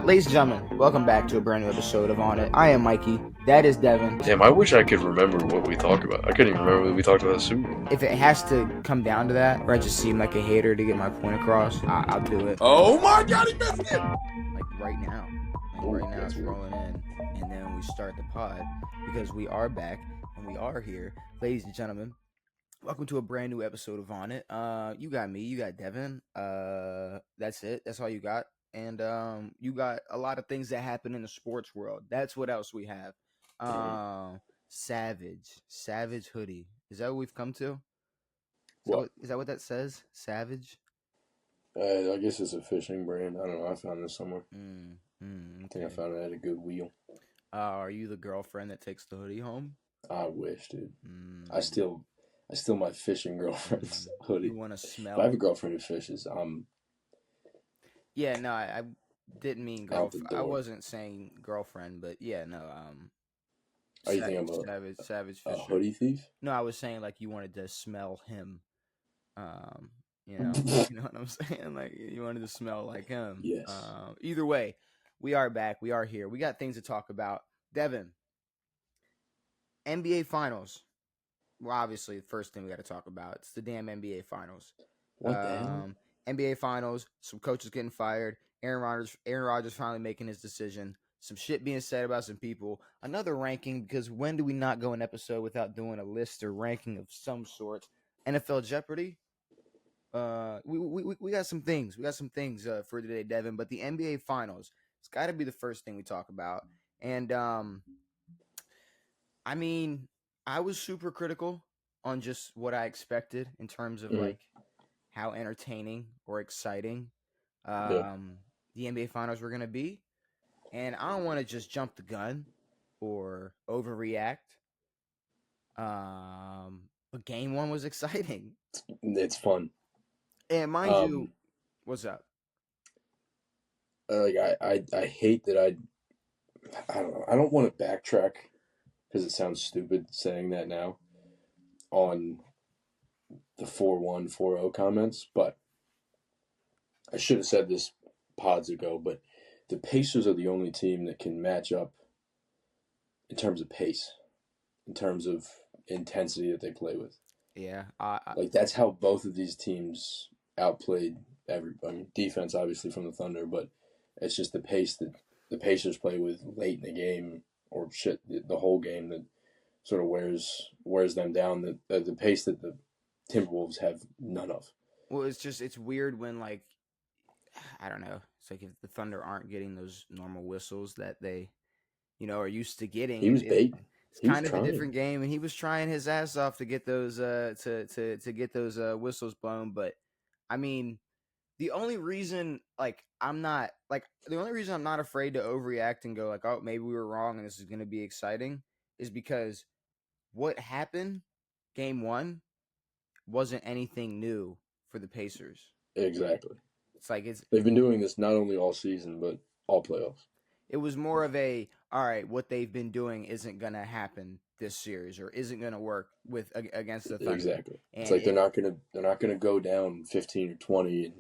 Ladies and gentlemen, welcome back to a brand new episode of On It. I am Mikey. That is Devin. Damn, I wish I could remember what we talked about. I couldn't even remember what we talked about the Super Bowl. If it has to come down to that, or I just seem like a hater to get my point across, I'll do it. Oh my God, he missed it! Like right now. It's rolling in. And then we start the pod because we are back and we are here. Ladies and gentlemen, welcome to a brand new episode of On It. You got me, you got Devin. That's it. That's all you got. And you got a lot of things that happen in the sports world. That's what else we have. Savage hoodie. Is that what we've come to? Is that what that says? Savage? I guess it's a fishing brand. I don't know. I found this somewhere. Okay. I think I found it at a Goodwill. Are you the girlfriend that takes the hoodie home? I wish, dude. I steal my fishing girlfriend's hoodie. You want to smell? If I have a girlfriend who fishes, Yeah, no, I didn't mean girlfriend. I wasn't saying girlfriend, but yeah, no. Are you thinking about savage a fisher. hoodie thief? No, I was saying like you wanted to smell him. You know what I'm saying? Like you wanted to smell like him. Yes. Either way, we are back. We are here. We got things to talk about. Devin, NBA Finals. Well, obviously, the first thing we got to talk about it's the damn NBA Finals. What the hell? NBA Finals. Some coaches getting fired. Aaron Rodgers finally making his decision. Some shit being said about some people. Another ranking, because when do we not go an episode without doing a list or ranking of some sort? NFL Jeopardy. We got some things. We got some things for today, Devin. But the NBA Finals, it's got to be the first thing we talk about. And I mean, I was super critical on just what I expected in terms of like how entertaining or exciting the NBA Finals were going to be. And I don't want to just jump the gun or overreact. But game one was exciting. It's fun. And mind you, what's up? Like I hate that I don't know. I don't want to backtrack because it sounds stupid saying that now on the 4-1, 4-0 comments, but I should have said this pods ago, but the Pacers are the only team that can match up in terms of pace, in terms of intensity that they play with. Yeah. Like, that's how both of these teams outplayed defense, obviously, from the Thunder, but it's just the pace that the Pacers play with late in the game, or the whole game that sort of wears them down, the pace that the Timberwolves have none of. Well, it's weird when, like, I don't know. It's like if the Thunder aren't getting those normal whistles that they, are used to getting. He was baiting. It's kind of a different game, and he was trying his ass off to get those to get those whistles blown. But I mean, the only reason I'm not afraid to overreact and go like, oh, maybe we were wrong and this is going to be exciting is because what happened game one wasn't anything new for the Pacers. Exactly. They've been doing this not only all season but all playoffs. It was more of a, all right, what they've been doing isn't going to happen this series or isn't going to work against the Thunder. Exactly. And it's like they're not going to go down 15 or 20 and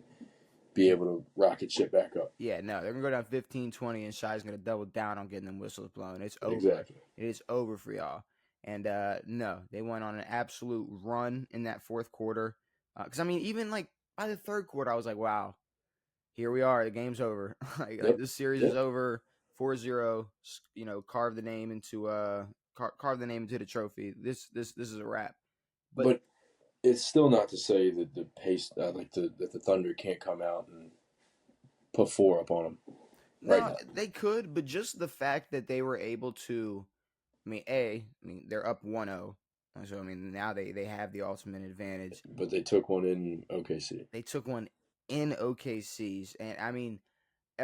be able to rocket shit back up. Yeah, no, they're going to go down 15, 20 and Shai's going to double down on getting them whistles blown. It's over. Exactly. It is over for y'all. And no, they went on an absolute run in that fourth quarter. Because I mean, even like by the third quarter, I was like, wow, here we are. The game's over. like this series is over. 4-0. Carve the name into the trophy. This is a wrap. But it's still not to say that the pace, that the Thunder can't come out and put 4 up on them. No, they could, but just the fact that they were able to, they're up 1-0. So, now they have the ultimate advantage. But they took one in OKC. They took one in OKC's. And,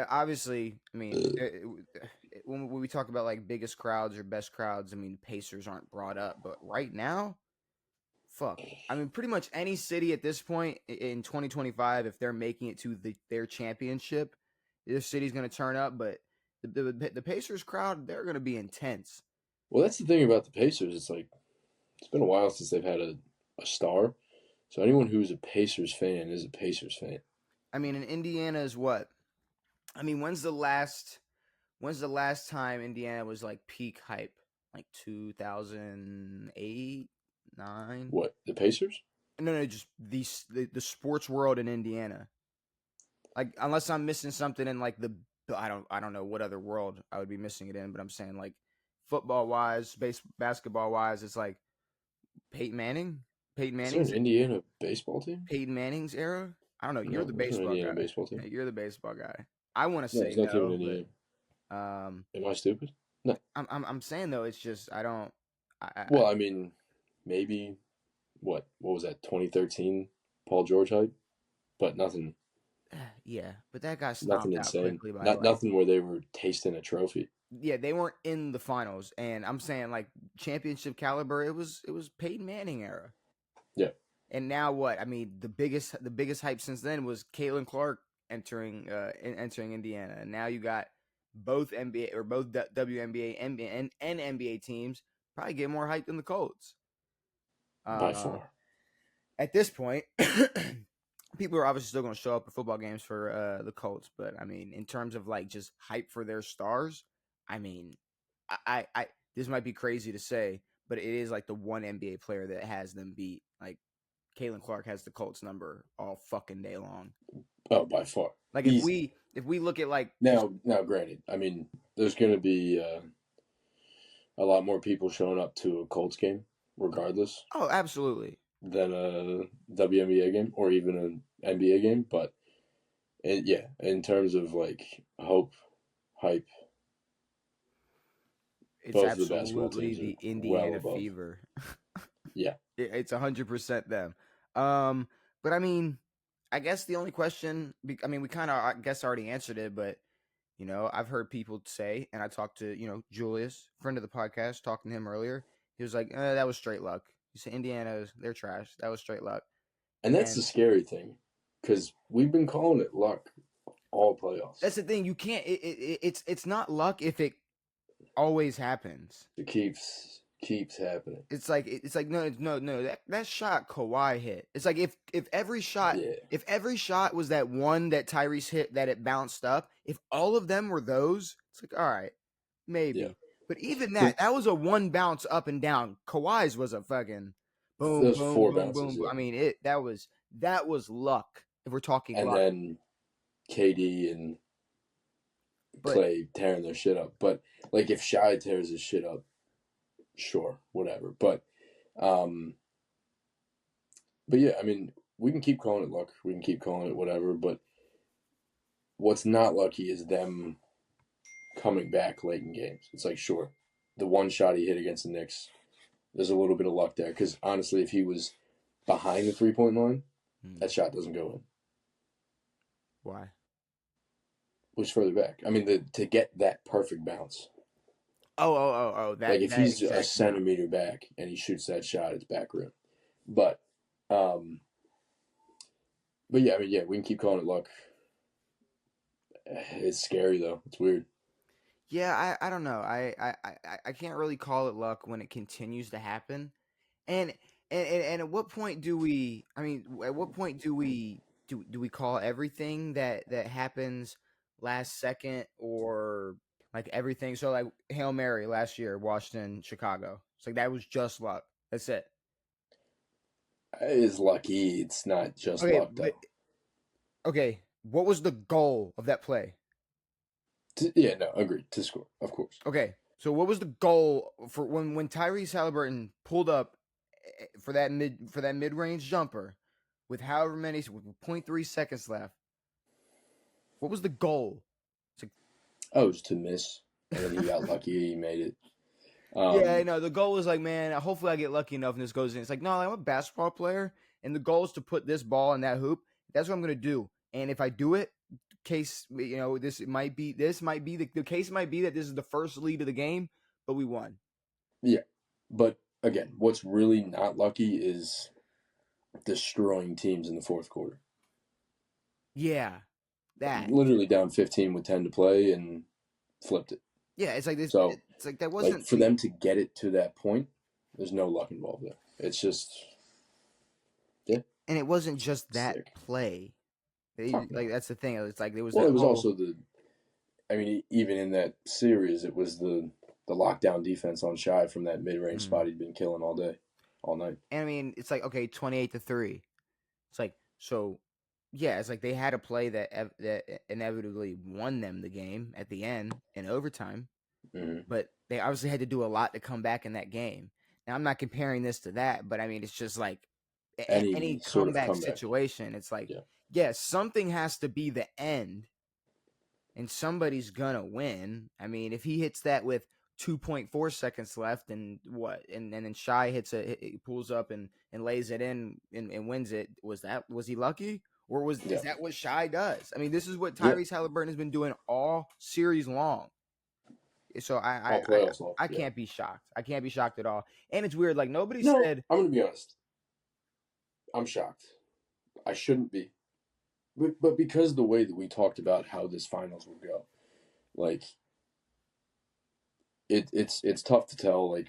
obviously, when we talk about, like, biggest crowds or best crowds, Pacers aren't brought up. But right now, fuck. Pretty much any city at this point in 2025, if they're making it to their championship, this city's going to turn up. But the Pacers crowd, they're going to be intense. Well, that's the thing about the Pacers. It's like, it's been a while since they've had a star. So anyone who's a Pacers fan is a Pacers fan. In Indiana is what? I mean, when's the last time Indiana was like peak hype? Like 2008, 9? What, the Pacers? No, no, just the sports world in Indiana. Like unless I'm missing something in like I don't know what other world I would be missing it in, but I'm saying like football wise, basketball wise, it's like Peyton Manning, Peyton Is there an Manning's Indiana baseball team? Peyton Manning's era. I don't know. You're No, the there's no baseball Indiana guy. baseball team. You're the baseball guy. I want to No, say there's no team in no, Indiana. but Am I stupid? No. I'm saying though. It's just I don't. Well, I mean, maybe what was that? 2013 Paul George hype, but nothing, Yeah, but that got nothing stomped out insane. quickly by Not like nothing where they were tasting a trophy. yeah, they weren't in the finals, and I'm saying like championship caliber. It was Peyton Manning era. Yeah, And now what? I mean, the biggest hype since then was Caitlin Clark entering Indiana. And now you got both NBA or both WNBA and NBA teams probably get more hype than the Colts. by Uh, far. at this point, people are obviously still going to show up at football games for the Colts, but I mean, in terms of like just hype for their stars, I mean, I this might be crazy to say, but it is like the one NBA player that has them beat. Like Caitlin Clark has the Colts number all fucking day long. Oh, by far, Like easy. if we look at like just Now, granted, I mean, there's going to be a lot more people showing up to a Colts game, regardless, oh absolutely, than a WNBA game or even an NBA game. But yeah, in terms of like hope, hype, it's both of the basketball absolutely teams are the well Indiana above. fever. Yeah, It's 100% them. But I mean, I guess the only question, I mean, we kind of I guess already answered it, but I've heard people say, and I talked to Julius, friend of the podcast, talking to him earlier. He was like, that was straight luck. He said Indiana's they're trash. That was straight luck. and that's the And scary thing because we've been calling it luck all playoffs. that's the thing. You can't. It's not luck if it always happens. It keeps happening. It's like no that shot Kawhi hit. It's like if every shot Yeah, if every shot was that one that Tyrese hit that it bounced up. If all of them were those, it's like all right, yeah. maybe. But even Because that was a one bounce up and down. Kawhi's was a fucking boom those boom four boom boom. bounces, Boom. yeah. I mean that was luck. If we're talking And luck, then KD and but Clay tearing their shit up. But like if Shy tears his shit up, sure, whatever. Um, but yeah, I mean, we can keep calling it luck. We can keep calling it whatever. But what's not lucky is them coming back late in games. It's like sure, the one shot he hit against the Knicks, there's a little bit of luck there. Because honestly, if he was behind the 3-point line, that shot doesn't go in. why? Which further back. I mean, to get that perfect bounce. Oh, Like that if that he's a exact amount. centimeter back and he shoots that shot, it's back rim. But um, but yeah, I mean, yeah, we can keep calling it luck. It's scary though. It's weird. Yeah, I don't know. I can't really call it luck when it continues to happen. And and at what point do we? I mean, at what point do we call everything that happens last second or like everything? So like Hail Mary last year, Washington, Chicago. It's like that was just luck. That's it. It's lucky. It's not just Okay, luck but though. okay, what was the goal of that play? Yeah, no, agreed. To score, of course. Okay, so what was the goal for when Tyrese Halliburton pulled up for that mid range jumper with however many with 0.3 seconds left? What was the goal? It's Oh, just to miss, and then he got lucky. He made it. yeah, I Um, know. The goal is like, man, hopefully I get lucky enough and this goes in. It's like, no, I'm a basketball player, and the goal is to put this ball in that hoop. That's what I'm gonna do. And if I do it, this might be the case might be that this is the first lead of the game, but we won. yeah, but again, what's really not lucky is destroying teams in the fourth quarter. Yeah, that. Literally down 15 with 10 to play and flipped it. Yeah, it's like this. So, It's like that like, wasn't for them to get it to that point, there's no luck involved there. It's just, yeah, and it wasn't just that sick. play. Oh, no. Like that's the thing. It's like there was Well, that it was whole also the I mean, even in that series, it was the lockdown defense on Shy from that mid range Mm. spot he'd been killing all day, all night. And I mean, it's like, okay, 28-3. It's like, so yeah, it's like they had a play that inevitably won them the game at the end in overtime, Mm-hmm. but they obviously had to do a lot to come back in that game. Now I'm not comparing this to that, but I mean, it's just like any Any sort of comeback comeback. situation, it's like, Yeah. yeah, something has to be the end and somebody's gonna win. I mean, if he hits that with 2.4 seconds left, and what, and then Shy hits he pulls up and lays it in and wins it. Was he lucky, or is Yeah. that what Shy does? I mean, this is what Yeah. Tyrese Halliburton has been doing all series long. So All playoffs off. I Yeah. can't be shocked. I can't be shocked at all. And it's weird. Like nobody No, said. I'm gonna be honest. I'm shocked. I shouldn't be, but because of the way that we talked about how this finals would go, like it's tough to tell. Like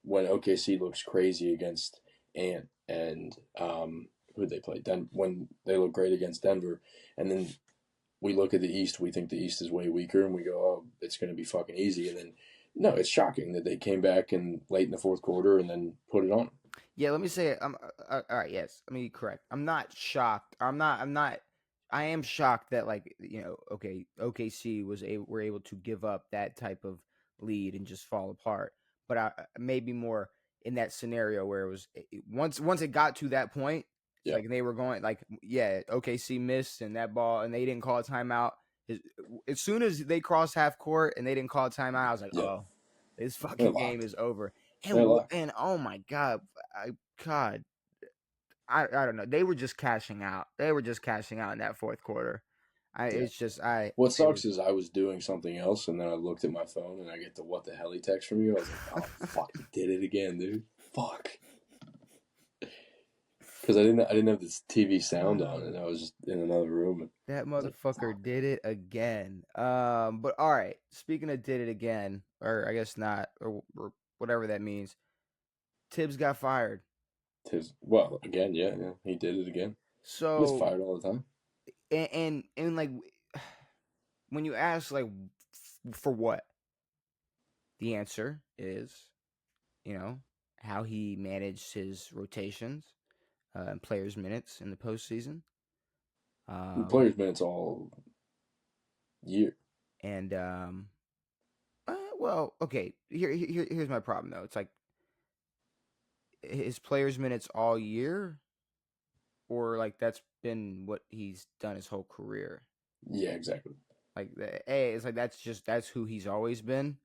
when OKC looks crazy against Ant and who they play, when they look great against Denver, and then we look at the East, we think the East is way weaker, and we go, oh, it's going to be fucking easy, and then no, it's shocking that they came back and late in the fourth quarter and then put it on. Yeah, let me say it. All right. Yes, let me correct. I'm not shocked. I'm not. I'm not. I am shocked that like okay, OKC were able to give up that type of lead and just fall apart. But I maybe more in that scenario where it was once it got to that point, it's Yeah, like they were going like yeah, OKC missed and that ball and they didn't call a timeout. As, as soon as they crossed half court and they didn't call a timeout, I was like, yeah, oh, this they're fucking game locked. is over. They're locked. And oh my god, I God, I don't know. They were just cashing out. They were just cashing out in that fourth quarter. Yeah. It's just What it was sucks is I was doing something else, and then I looked at my phone, and I get the "what the hell" text from you. I was like, "Oh fuck, he did it again, dude! Fuck!" Because I didn't have this TV sound on, and I was just in another room. And that I was like, motherfucker "Fuck." did it again. But all right. Speaking of did it again, or I guess not, or whatever that means. Tibbs got fired. Well, again, yeah, yeah, he did it again. He gets So fired all the time. and like when you ask like for what, the answer is how he managed his rotations and players' minutes in the postseason. And Um, players' minutes all year. and well, okay. Here's my problem though. It's like his players' minutes all year, or like that's been what he's done his whole career. Yeah, exactly. Like it's like that's who he's always been.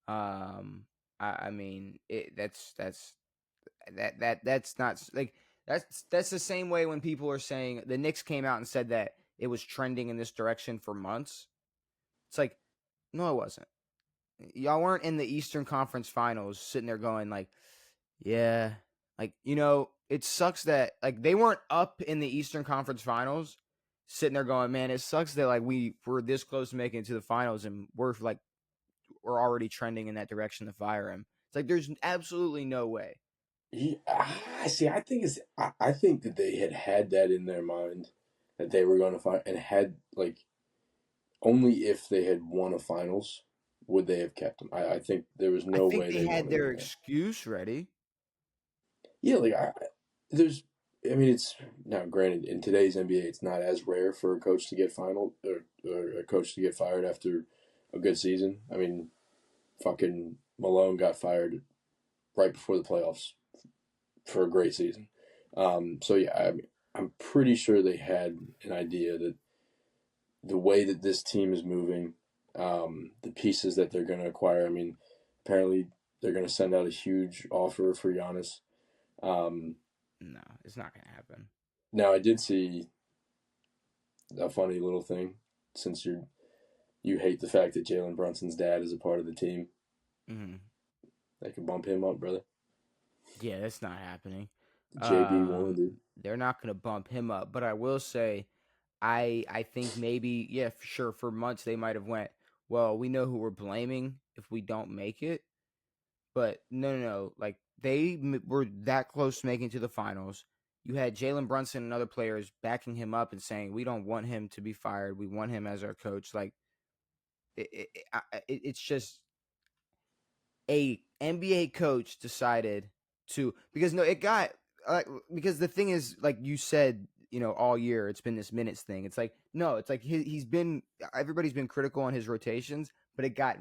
Um, I mean, that's not like that's the same way when people are saying the Knicks came out and said that it was trending in this direction for months. It's like, no, it wasn't. Y'all weren't in the Eastern Conference Finals sitting there going like, yeah, like it sucks that like they weren't up in the Eastern Conference Finals sitting there going, man, it sucks that like we're this close to making it to the finals and we're already trending in that direction to fire him. It's like there's absolutely no way. See. I think that they had that in their mind that they were going to find and had like only if they had won a finals would they have kept him. I think there was I no think way they they had wanted their him there. excuse ready. Yeah, like there's. I mean, it's now granted in today's NBA, it's not as rare for a coach to get or a coach to get fired after a good season. I mean, fucking Malone got fired right before the playoffs for a great season. So yeah, I'm pretty sure they had an idea that the way that this team is moving, the pieces that they're going to acquire. I mean, apparently they're going to send out a huge offer for Giannis. Um, No, it's not gonna happen. Now I did see a funny little thing since you hate the fact that Jalen Brunson's dad is a part of the team. Hmm. They can bump him up, brother. Yeah, that's not happening. JB1, dude. They're not gonna bump him up, but I will say, I think maybe yeah, for sure. For months they might have went. Well, we know who we're blaming if we don't make it, but no. Like were that close to making it to the finals. You had Jalen Brunson and other players backing him up and saying we don't want him to be fired. We want him as our coach. Like it's just a NBA coach decided to, because no, it got because the thing is, like you said, all year it's been this minutes thing. It's like, no, it's like he's been, everybody's been critical on his rotations, but it got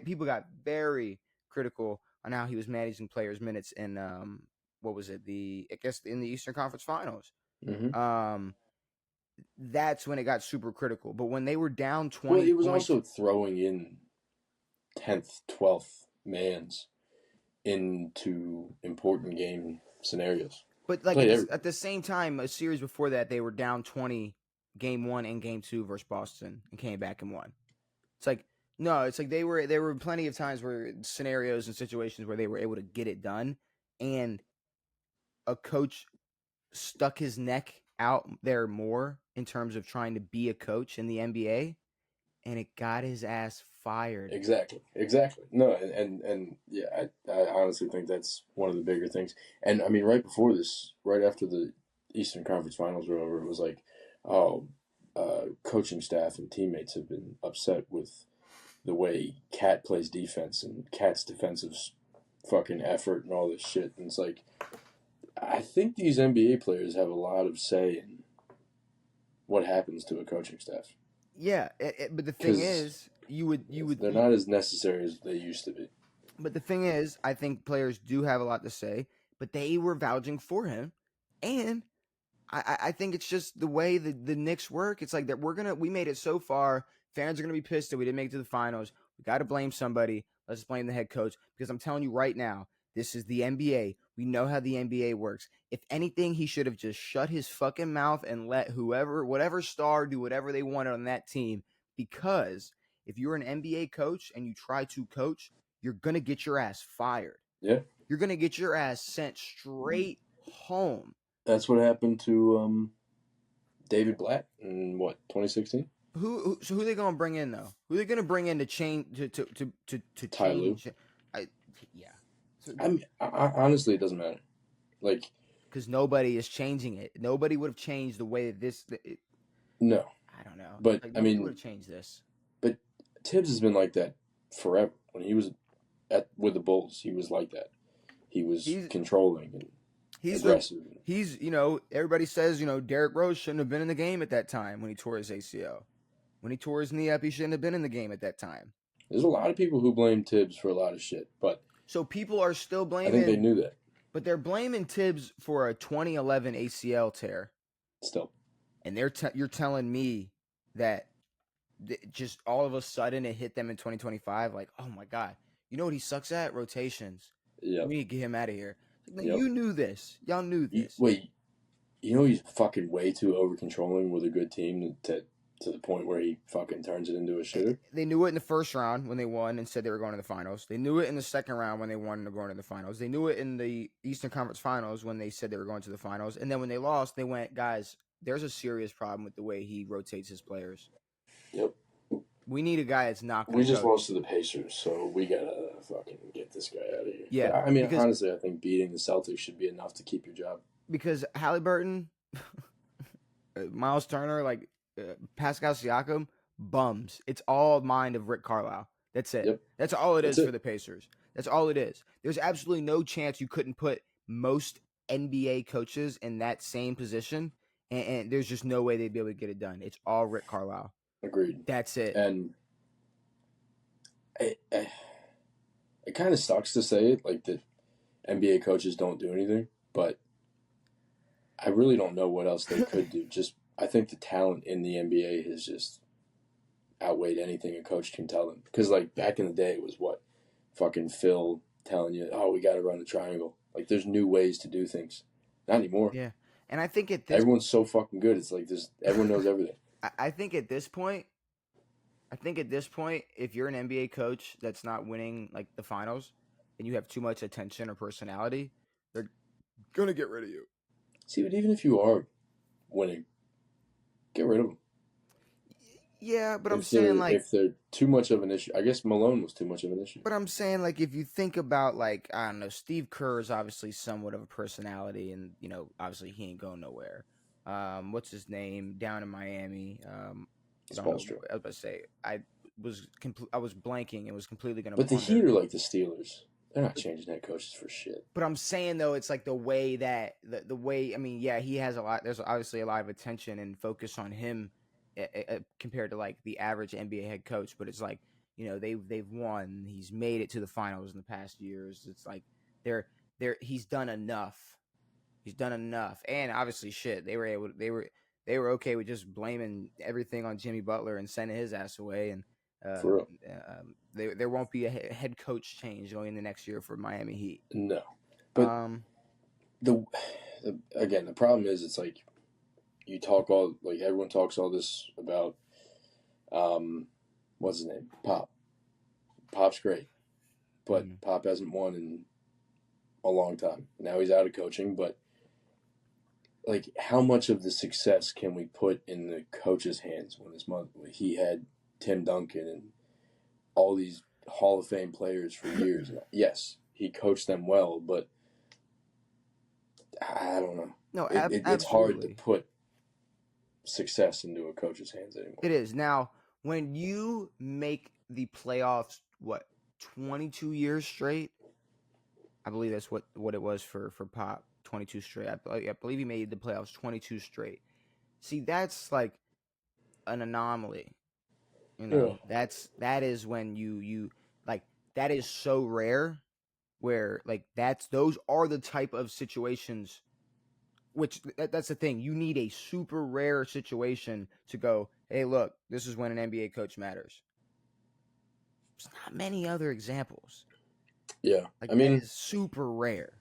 people got very critical on how he was managing players' minutes in what was it, I guess in the Eastern Conference Finals. Hmm. Um, that's when it got super critical. But when they were down Well, 20 it was points, also throwing in 10th, 12th mans into important game scenarios. but like Played at everybody. the same time, a series before that, they were down 20 game one and game two versus Boston and came back and won. It's like, no, it's like there were plenty of times where scenarios and situations where they were able to get it done, and a coach stuck his neck out there more in terms of trying to be a coach in the NBA, and it got his ass fired. Exactly, exactly. No, and yeah, I honestly think that's one of the bigger things. And I mean, right before this, right after the Eastern Conference Finals were over, it was like, oh, coaching staff and teammates have been upset with the way Cat plays defense and Cat's defensive fucking effort and all this shit. And it's like, I think these NBA players have a lot of say in what happens to a coaching staff Yeah, but the thing because is, they're not as necessary as they used to be. but the thing is, I think players do have a lot to say, but they were vouching for him, and I think it's just the way the Knicks work. It's like that we made it so far. Fans are gonna be pissed that we didn't make it to the finals. We got to blame somebody. Let's blame the head coach, because I'm telling you right now, this is the NBA. We know how the NBA works. If anything, he should have just shut his fucking mouth and let whatever star do whatever they wanted on that team. Because if you're an NBA coach and you try to coach, you're gonna get your ass fired. Yeah, You're gonna get your ass sent straight home. that's what happened to David Blatt in what 2016. So who are they gonna bring in though? Who are they gonna bring in to change to Ty Lue. change? I yeah. So I mean, honestly, it doesn't matter. Like, because nobody is changing it. Nobody would have changed the way that no, I don't know. but Like I nobody would mean, have changed this. but Tibbs has been like that forever. When he was with the Bulls, he was like that. He was He's controlling and he's the aggressive. he's everybody says Derrick Rose shouldn't have been in the game at that time when he tore his ACL. When he tore his knee up, he shouldn't have been in the game at that time. There's a lot of people who blame Tibbs for a lot of shit, but So people are still I think they blaming, knew that but they're blaming Tibbs for a 2011 ACL tear, still. and you're telling me that just all of a sudden it hit them in 2025. Like, oh my god, you know what he sucks at? Rotations. Yep, We need to get him out of here. Like, no, yep. you knew this. Y'all knew this. Wait, you know he's fucking way too over controlling with a good team to the point where he fucking turns it into a shitter. They knew it in the first round when they won and said they were going to the finals. They knew it in the second round when they won and were going to the finals. They knew it in the Eastern Conference Finals when they said they were going to the finals. And then when they lost, they went, guys, there's a serious problem with the way he rotates his players. Yep. We need a guy that's not going We to just coach. lost to the Pacers, so we gotta fucking get this guy out of here. Yeah, But I mean, because honestly, I think beating the Celtics should be enough to keep your job. Halliburton, Miles Turner, like Pascal Siakam, bums. It's all mind of Rick Carlisle. That's it. Yep, That's all it that's is for it. the Pacers. That's all it is. There's absolutely no chance you couldn't put most NBA coaches in that same position, and there's just no way they'd be able to get it done. It's all Rick Carlisle. Agreed. That's it. And it kind of sucks to say it, like that NBA coaches don't do anything, but I really don't know what else they could do. Just I think the talent in the NBA has just outweighed anything a coach can tell them. Because like back in the day, it was what fucking Phil telling you, "Oh, we got to run the triangle." Like there's new ways to do things. Not anymore. Yeah, and I think at this, Everyone's so fucking good. It's like this. Everyone knows everything. I think at this point, if you're an NBA coach that's not winning like the finals, and you have too much attention or personality, they're gonna get rid of you. See, but even if you are winning, get rid of them. Yeah, but I'm If saying they're like, if they're too much of an issue, I guess Malone was too much of an issue. if you think about like, I don't know, Steve Kerr is obviously somewhat of a personality, and obviously he ain't going nowhere. What's his name down in Miami? Don't know. Spolstra. I was about to say I was blanking and was completely going to But the Heat blunder. are like the Steelers. They're not changing head coaches for shit. But I'm saying though, it's like the way that the way. I mean, yeah, he has a lot. There's obviously a lot of attention and focus on him compared to like the average NBA head coach. But it's like they've won. He's made it to the finals in the past years. It's like they're he's done enough. He's done enough, and obviously, shit, they were okay with just blaming everything on Jimmy Butler and sending his ass away, and For real. there won't be a head coach change going in the next year for Miami Heat. No. But Um, the again, the problem is it's like you talk all like everyone talks all this about what's his name? Pop. Pop's great. But Pop hasn't won in a long time. Now he's out of coaching, but like how much of the success can we put in the coach's hands when he had Tim Duncan and all these Hall of Fame players for years? Yes, he coached them well, but I don't know. no, It's hard to absolutely, put success into a coach's hands anymore. it is. Now, when you make the playoffs, what 22 years straight? I believe that's what it was for Pop. 22 straight. I believe he made the playoffs 22 straight. See, that's like an anomaly. Yeah. That is when you like that is so rare where like those are the type of situations which that's the thing. You need a super rare situation to go, hey, look, this is when an NBA coach matters. There's not many other examples. Yeah. Like I that mean, is super rare.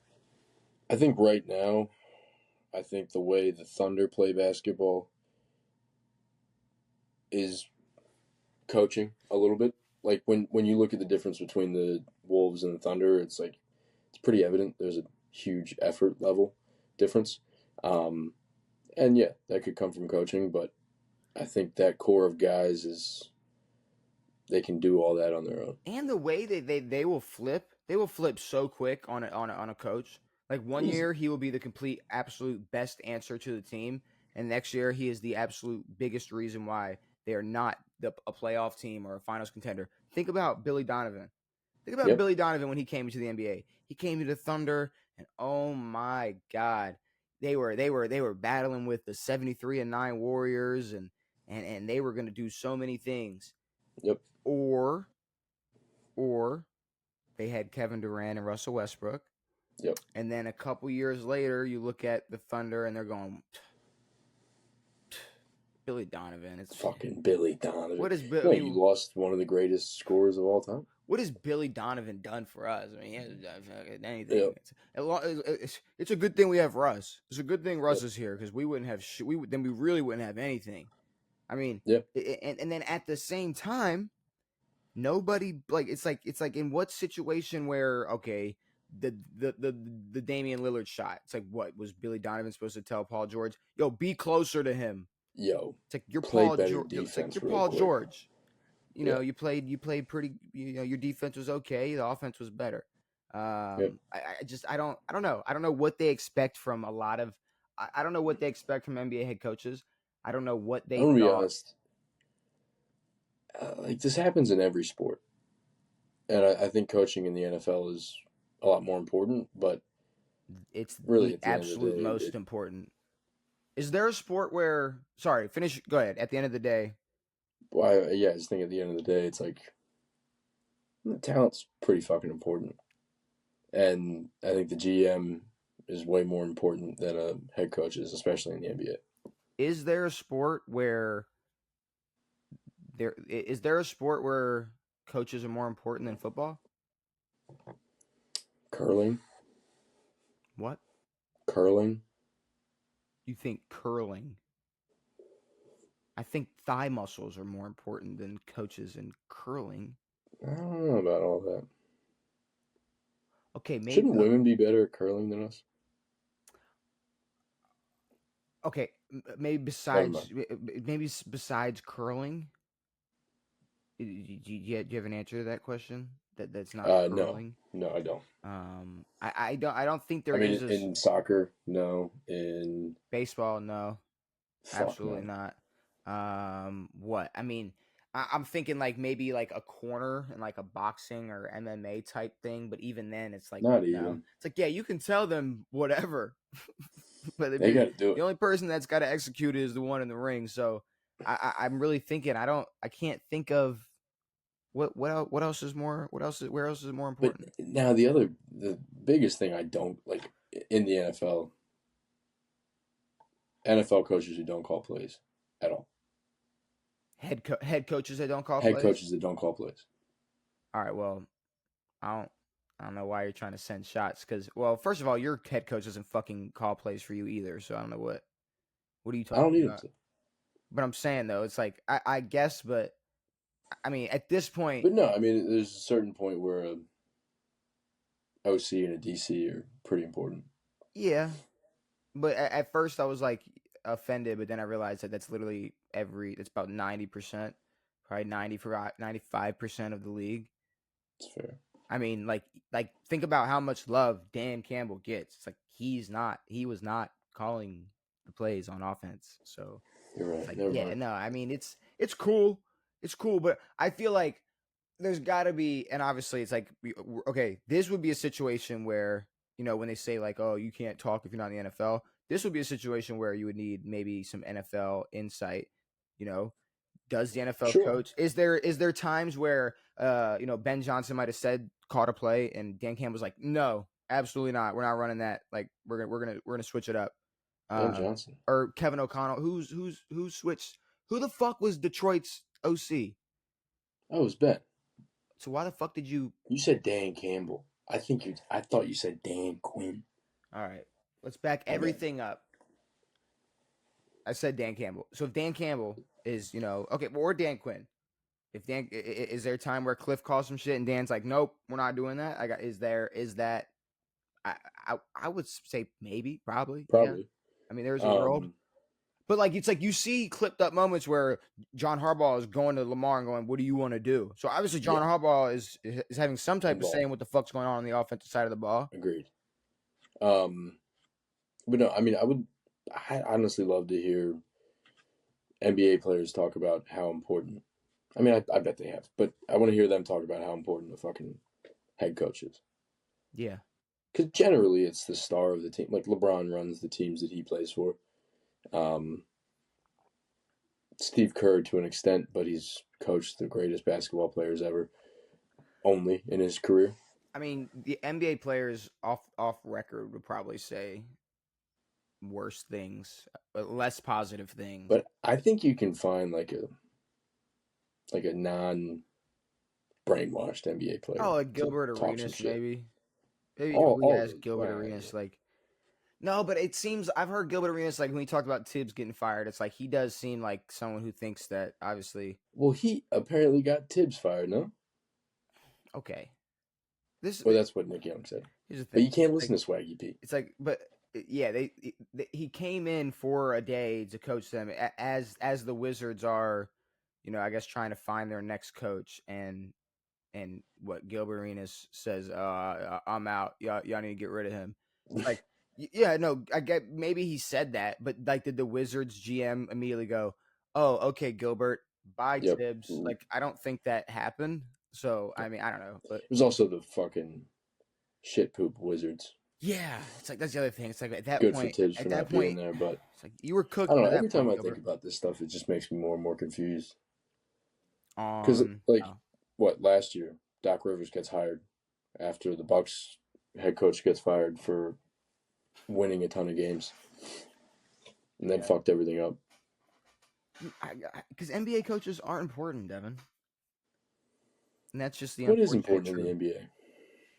I think right now, I think the way the Thunder play basketball is coaching a little bit. Like when you look at the difference between the Wolves and the Thunder, it's like it's pretty evident there's a huge effort level difference. Um, and yeah, that could come from coaching, but I think that core of guys is they can do all that on their own. And the way they will flip so quick on a coach. Like one Easy. year he will be the complete absolute best answer to the team, and next year he is the absolute biggest reason why they are not a playoff team or a finals contender. Think about Billy Donovan. Think about Yep. Billy Donovan when he came into the NBA. He came to the Thunder, and oh my God, they were battling with the 73-9 Warriors, and they were going to do so many things. Yep. Or or they had Kevin Durant and Russell Westbrook. Yep. And then a couple years later, you look at the Thunder and they're going, Billy Donovan. It's Fucking Billy Donovan. what is I No, you mean, lost one of the greatest scorers of all time. what has Billy Donovan done for us? I mean, he hasn't done anything. Yep. It's a good thing we have Russ. It's a good thing Russ Yep. is here because we wouldn't have then we really wouldn't have anything. I mean, Yeah. and then at the same time, nobody it's like in what situation where okay the Damian Lillard shot, it's like what was Billy Donovan supposed to tell Paul George, yo, be closer to him. Yo, It's like you're play Paul better George. It's like defense you're real Paul quick. George. Yeah. You played pretty. Your defense was okay. The offense was better. Yep. I don't know what they expect from a lot of. I don't know what they expect from NBA head coaches. I don't know what I'm they gonna be thought. honest. Like this happens in every sport, and I think coaching in the NFL is a lot more important. But It's really, the at the end of the absolute day, most important. Is there a sport where? Sorry, finish. Go ahead. At the end of the day, yeah, I just think at the end of the day, it's like talent's pretty fucking important, and I think the GM is way more important than a head coach is, especially in the NBA. is there a sport where there a sport where coaches are more important than football? Curling, What? curling. You think curling? I think thigh muscles are more important than coaches in curling. I don't know about all that. Okay, maybe. Shouldn't women be better at curling than us? Okay, maybe Never mind. besides curling. Do you have an answer to that question? That's not No, curling. no, I don't. I don't think I there mean, is a in soccer, no. In baseball. No, fuck absolutely no. not. What? I mean, I'm thinking like maybe like a corner and like a boxing or MMA type thing, but even then, it's like Not no. even. It's like yeah, you can tell them whatever, but They got to do the it. only person that's got to execute is the one in the ring. So I'm really thinking I can't think of what else is more what else is where else is it more But important? now the biggest thing I don't like in the NFL coaches who don't call plays at all. Head coaches that don't call Head plays. coaches that don't call plays. All right, well I don't I don't know why you're trying to send shots because well first of all your head coach doesn't fucking call plays for you either, so I don't know what are you I don't talking need him about? to. But I'm saying though, it's like I guess, but I mean at this point, But no, I mean, there's a certain point where a OC and a DC are pretty important. yeah. But at first I was like offended, but then I realized that that's literally it's about 90%, probably 95% of the league. It's fair. I mean, like think about how much love Dan Campbell gets. It's like he was not calling the plays on offense. So You're it's right. like, Never yeah, mind. no, I mean it's cool. It's cool, but I feel like there's got to be, and obviously it's like okay, this would be a situation where, when they say like, oh, you can't talk if you're not in the NFL, this would be a situation where you would need maybe some NFL insight, you know, does the NFL Sure. coach? Is there times where Ben Johnson might have said caught a play and Dan Campbell's like, no, absolutely not. We're not running that. Like we're gonna switch it up. Ben Johnson. Or Kevin O'Connell, who's switched? Who the fuck was Detroit's OC? Oh, it was Ben. So why the fuck did you? You said Dan Campbell. I thought you said Dan Quinn. All right, let's back My bad. everything up. I said Dan Campbell. So if Dan Campbell is okay, or Dan Quinn. If Dan is there a time where Cliff calls some shit and Dan's like, nope, we're not doing that. Is that I would say maybe, probably, yeah. Probably. I mean, there's a world, Um, but like it's like you see clipped up moments where John Harbaugh is going to Lamar and going, "What do you want to do?" So obviously John yeah, Harbaugh is having some type of saying involved. what the fuck's going on the offensive side of the ball. Agreed. Um, but no, I mean, I honestly love to hear NBA players talk about how important. I mean, I bet they have, but I want to hear them talk about how important the fucking head coach is. Yeah, Because generally, it's the star of the team. Like LeBron runs the teams that he plays for. Um, Steve Kerr to an extent, but he's coached the greatest basketball players ever, only in his career. I mean the NBA players off record would probably say worse things, less positive things. But I think you can find like a non brainwashed NBA player Oh, like to Gilbert talk some Arenas, shit. maybe. Maybe if we All ask those, Gilbert well, Arenas, yeah. like no, but it seems I've heard Gilbert Arenas like when he talked about Tibbs getting fired. It's like he does seem like someone who thinks that obviously Well, he apparently got Tibbs fired, no? okay. This Well, that's what Nick Young said. here's the But thing. you can't listen to Swaggy P. It's like, but yeah, he came in for a day to coach them as the Wizards are, I guess trying to find their next coach and what Gilbert Arenas says, I'm out. Y'all need to get rid of him. It's like, yeah, no, I get maybe he said that, but like, did the Wizards GM immediately go, "Oh, okay, Gilbert, bye, Yep. Tibbs"? It Like, I don't think that happened. So, I mean, I don't know, but was also the fucking shit poop Wizards. yeah, it's like that's the other thing. It's like at that Good for point, Tibbs for not being there, but it's like you were I don't cooking know. at Every that time point, I think Gilbert. about this stuff, it just makes me more and more confused. Because On like, oh, what last year, Doc Rivers gets hired after the Bucks head coach gets fired for winning a ton of games, and then yeah, fucked everything up. because NBA coaches are important, Devin, and that's just the What is unfortunate important in the truth.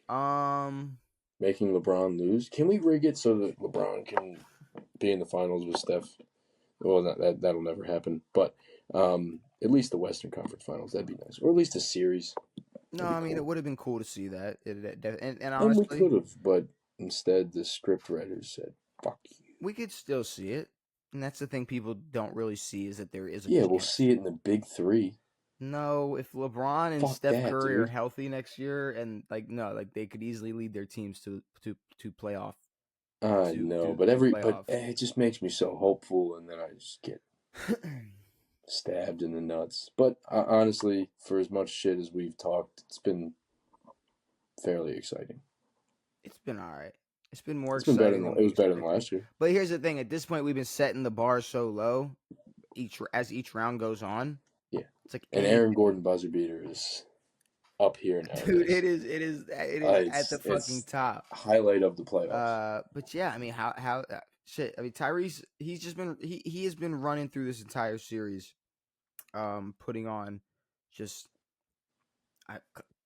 NBA? Um, Making LeBron lose? Can we rig it so that LeBron can be in the finals with Steph? Well, that'll never happen. But at least the Western Conference Finals, that'd be nice, or at least a series. no, That'd be I mean it cool. would have been cool to see that. And And we honestly, could have, but instead the script writers said, "Fuck you." we could still see it, and that's the thing people don't really see is that there is a Yeah, we'll chance. see it in the Big Three. No, if LeBron and Fuck Steph that, Curry are dude. healthy next year, and like no, like they could easily lead their teams to playoff I to know, to but to but playoffs. it just makes me so hopeful, and then I just get stabbed in the nuts. But honestly, for as much shit as we've talked, it's been fairly exciting. It's been all right. It's been more It's been better exciting than than it we was better than expected. last year. But here's the thing: at this point, we've been setting the bar so low each round goes on. Yeah, It's like and Aaron anything, Gordon buzzer beater is up here dude. nowadays. It is at the fucking It's top. highlight of the playoffs. But yeah, I mean, how shit. I mean, Tyrese, he's just been he has been running through this entire series, putting on just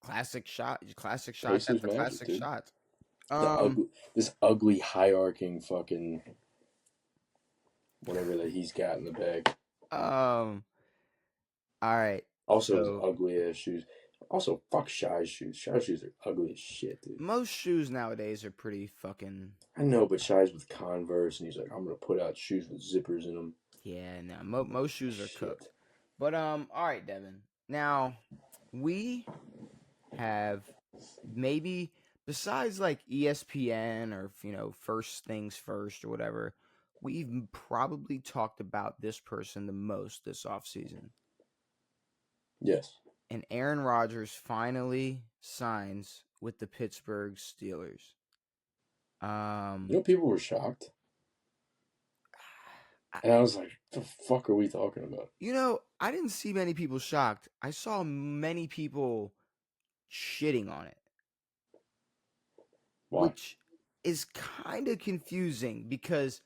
classic shots Pacers after magic, classic dude. shots. The Um, ugly, this ugly hierarching fucking whatever that he's got in the bag. um, all right. Also, his So ugly ass shoes. Also, fuck Shy's shoes. Shy's shoes are ugly as shit, dude. most shoes nowadays are pretty fucking. I know, but Shy's with Converse, and he's like, I'm gonna put out shoes with zippers in them. Yeah, no, most shoes are Shit. cooked. But all right, Devin. Now we have maybe besides like ESPN or first things first or whatever, we've probably talked about this person the most this offseason. Yes. And Aaron Rodgers finally signs with the Pittsburgh Steelers. You know, people were shocked, I, and I was like, "The fuck are we talking about?" I didn't see many people shocked. I saw many people shitting on it, Why? which is kind of confusing because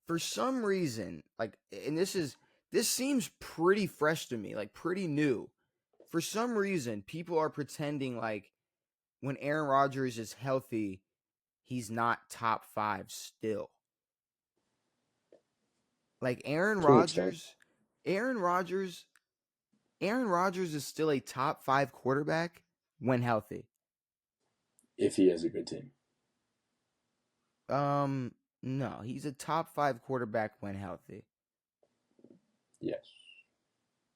for some reason, like, and this seems pretty fresh to me, like pretty new. For some reason, people are pretending like when Aaron Rodgers is healthy, he's not top five still. Like To an extent, Aaron Rodgers, Aaron Rodgers is still a top five quarterback when healthy. if he has a good team, Um, no, he's a top five quarterback when healthy. yes.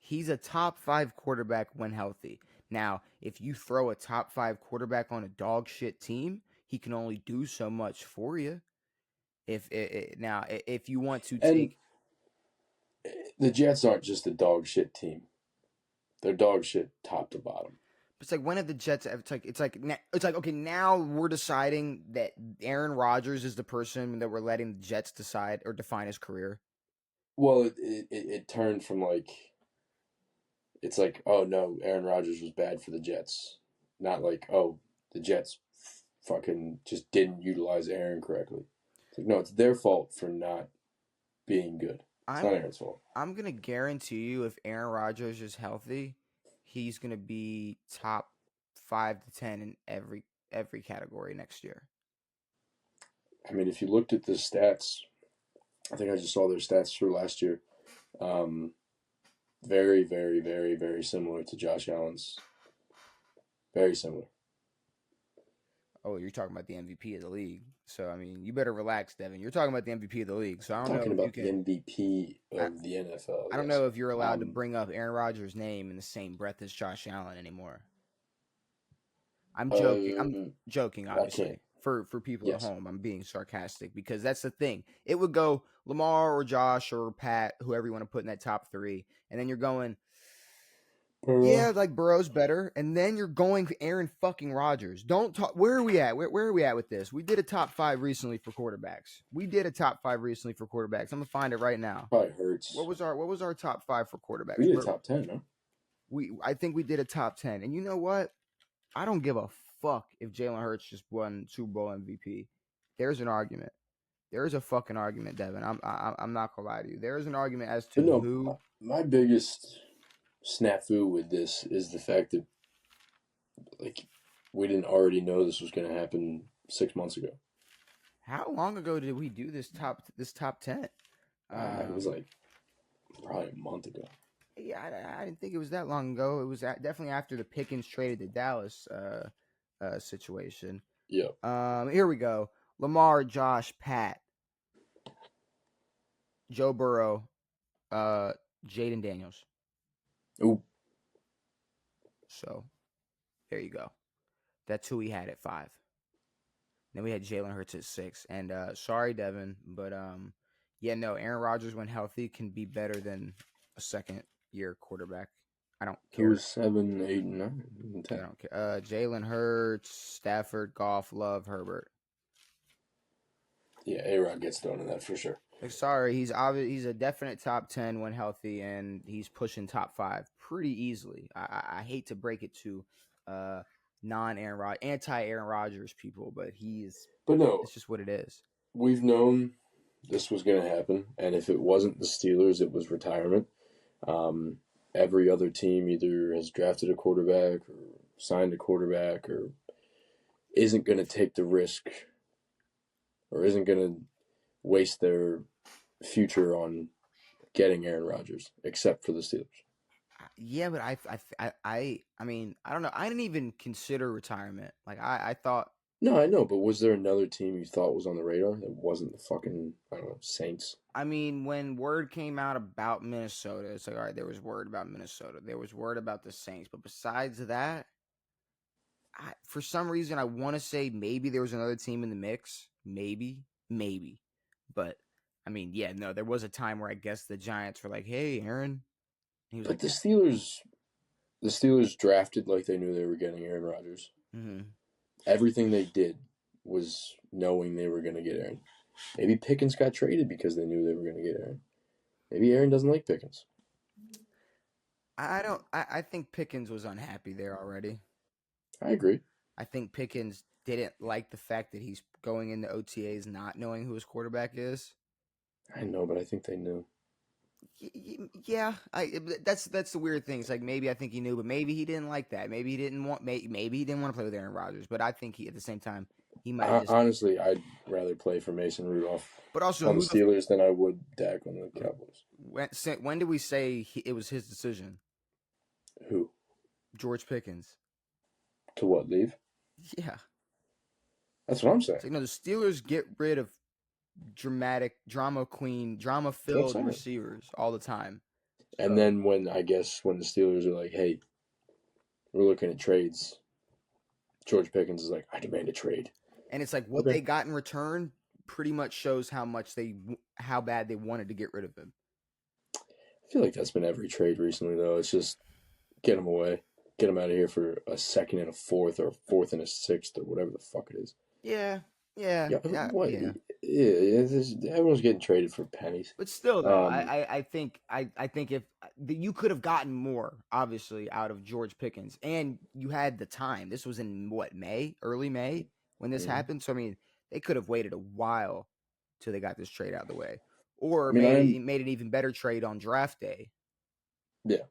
He's a top five quarterback when healthy. Now, if you throw a top five quarterback on a dog shit team, he can only do so much for you. If you want to And take, the Jets aren't just a dog shit team; they're dog shit top to bottom. it's like when have the Jets? It's like okay, now we're deciding that Aaron Rodgers is the person that we're letting the Jets decide or define his career. Well, it turned from like it's like, oh no, Aaron Rodgers was bad for the Jets, not like, oh, the Jets fucking just didn't utilize Aaron correctly. It's like, no, it's their fault for not being good. It's not I'm Aaron's fault. I'm gonna guarantee you, if Aaron Rodgers is healthy, he's gonna be top 5 to 10 in every category next year. I mean, if you looked at the stats, I think I just saw their stats for last year. Um, very, very, very, very similar to Josh Allen's. Very similar. Oh, you're talking about the MVP of the league. So I mean, you better relax, Devin. You're talking about the MVP of the league. So I don't know Talking if you about the can. MVP I, of the NFL, I don't yes. know if you're allowed to Um, bring up Aaron Rodgers' name in the same breath as Josh Allen anymore. I'm joking. I'm uh, joking, I can't. obviously. For people at Yes. home, I'm being sarcastic because that's the thing. It would go Lamar or Josh or Pat, whoever you want to put in that top three, and then you're going, yeah, like Burrow's better, and then you're going Aaron fucking Rodgers. Don't talk. Where are we at? Where are we at with this? We did a top five recently for quarterbacks. I'm gonna find it right now. Probably hurts. What was our top five for quarterbacks? We did top 10, no? I think we did a top 10, and you know what? I don't give a fuck if Jalen Hurts just won Super Bowl MVP. There's an argument. There is a fucking argument, Devin. I'm not gonna lie to you. There is an argument as But to no, who. my biggest snafu with this is the fact that like we didn't already know this was going to happen 6 months ago. How long ago did we do this top 10? It was like probably a month ago. Yeah, I didn't think it was that long ago. It was definitely after the Pickens traded to Dallas situation. Yep. Here we go. Lamar, Josh, Pat, Joe Burrow, Jaden Daniels. Ooh, So there you go. That's who we had at 5. Then we had Jalen Hurts at 6. And sorry, Devin, but yeah, no, Aaron Rodgers when healthy can be better than a second year quarterback. I don't care. Who's 7, 8, and 9, and I 10? don't care. Jalen Hurts, Stafford, Goff, Love, Herbert. Yeah, A-Rod gets thrown in that for sure. Like, sorry, he's a definite top 10 when healthy, and he's pushing top 5 pretty easily. I hate to break it to uh anti Aaron Rodgers people, but But no, it's just what it is. we've known this was going to happen, and if it wasn't the Steelers, it was retirement. Um, every other team either has drafted a quarterback or signed a quarterback or isn't going to take the risk or isn't going to waste their future on getting Aaron Rodgers, except for the Steelers. Yeah, but I mean, I don't know. I didn't even consider retirement. Like I thought. No, I know, but was there another team you thought was on the radar that wasn't the fucking, I don't know, Saints? I mean, when word came out about Minnesota, it's like, all right, there was word about Minnesota. There was word about the Saints. But besides that, for some reason, I want to say maybe there was another team in the mix. Maybe. But, I mean, yeah, no, there was a time where I guess the Giants were like, hey, Aaron. He was But like, the Steelers drafted like they knew they were getting Aaron Rodgers. mm-hmm. Everything they did was knowing they were going to get Aaron. Maybe Pickens got traded because they knew they were going to get Aaron. Maybe Aaron doesn't like Pickens. I don't, I think Pickens was unhappy there already. I agree. I think Pickens didn't like the fact that he's going into OTAs not knowing who his quarterback is. I know, but I think they knew. Yeah, that's the weird thing. It's like maybe I think he knew, but maybe he didn't like that. Maybe he didn't want. Maybe he didn't want to play with Aaron Rodgers. But I think he at the same time he might have just. Honestly, I'd rather play for Mason Rudolph But also, on the who the Steelers than I would Dak on the Cowboys. when did we say it was his decision? Who? George Pickens. To what, leave? Yeah, That's what I'm saying. it's like no, the Steelers get rid of drama queen, drama That's filled what I'm saying. receivers all the time. And So, then when the Steelers are like, hey, we're looking at trades, George Pickens is like, I demand a trade. and it's like what Okay. they got in return pretty much shows how bad they wanted to get rid of him. I feel like that's been every trade recently, though. It's just get him away. Get him out of here for a second and a fourth or a fourth and a sixth or whatever the fuck it is. Yeah, yeah, Yeah, yeah, what? yeah. Everyone's getting traded for pennies. But still, though, Um, I think if you could have gotten more, obviously, out of George Pickens, and you had the time. This was in what early May when this mhm. happened. So I mean, they could have waited a while till they got this trade out of the way, or I mean, made an even better trade on draft day. yeah.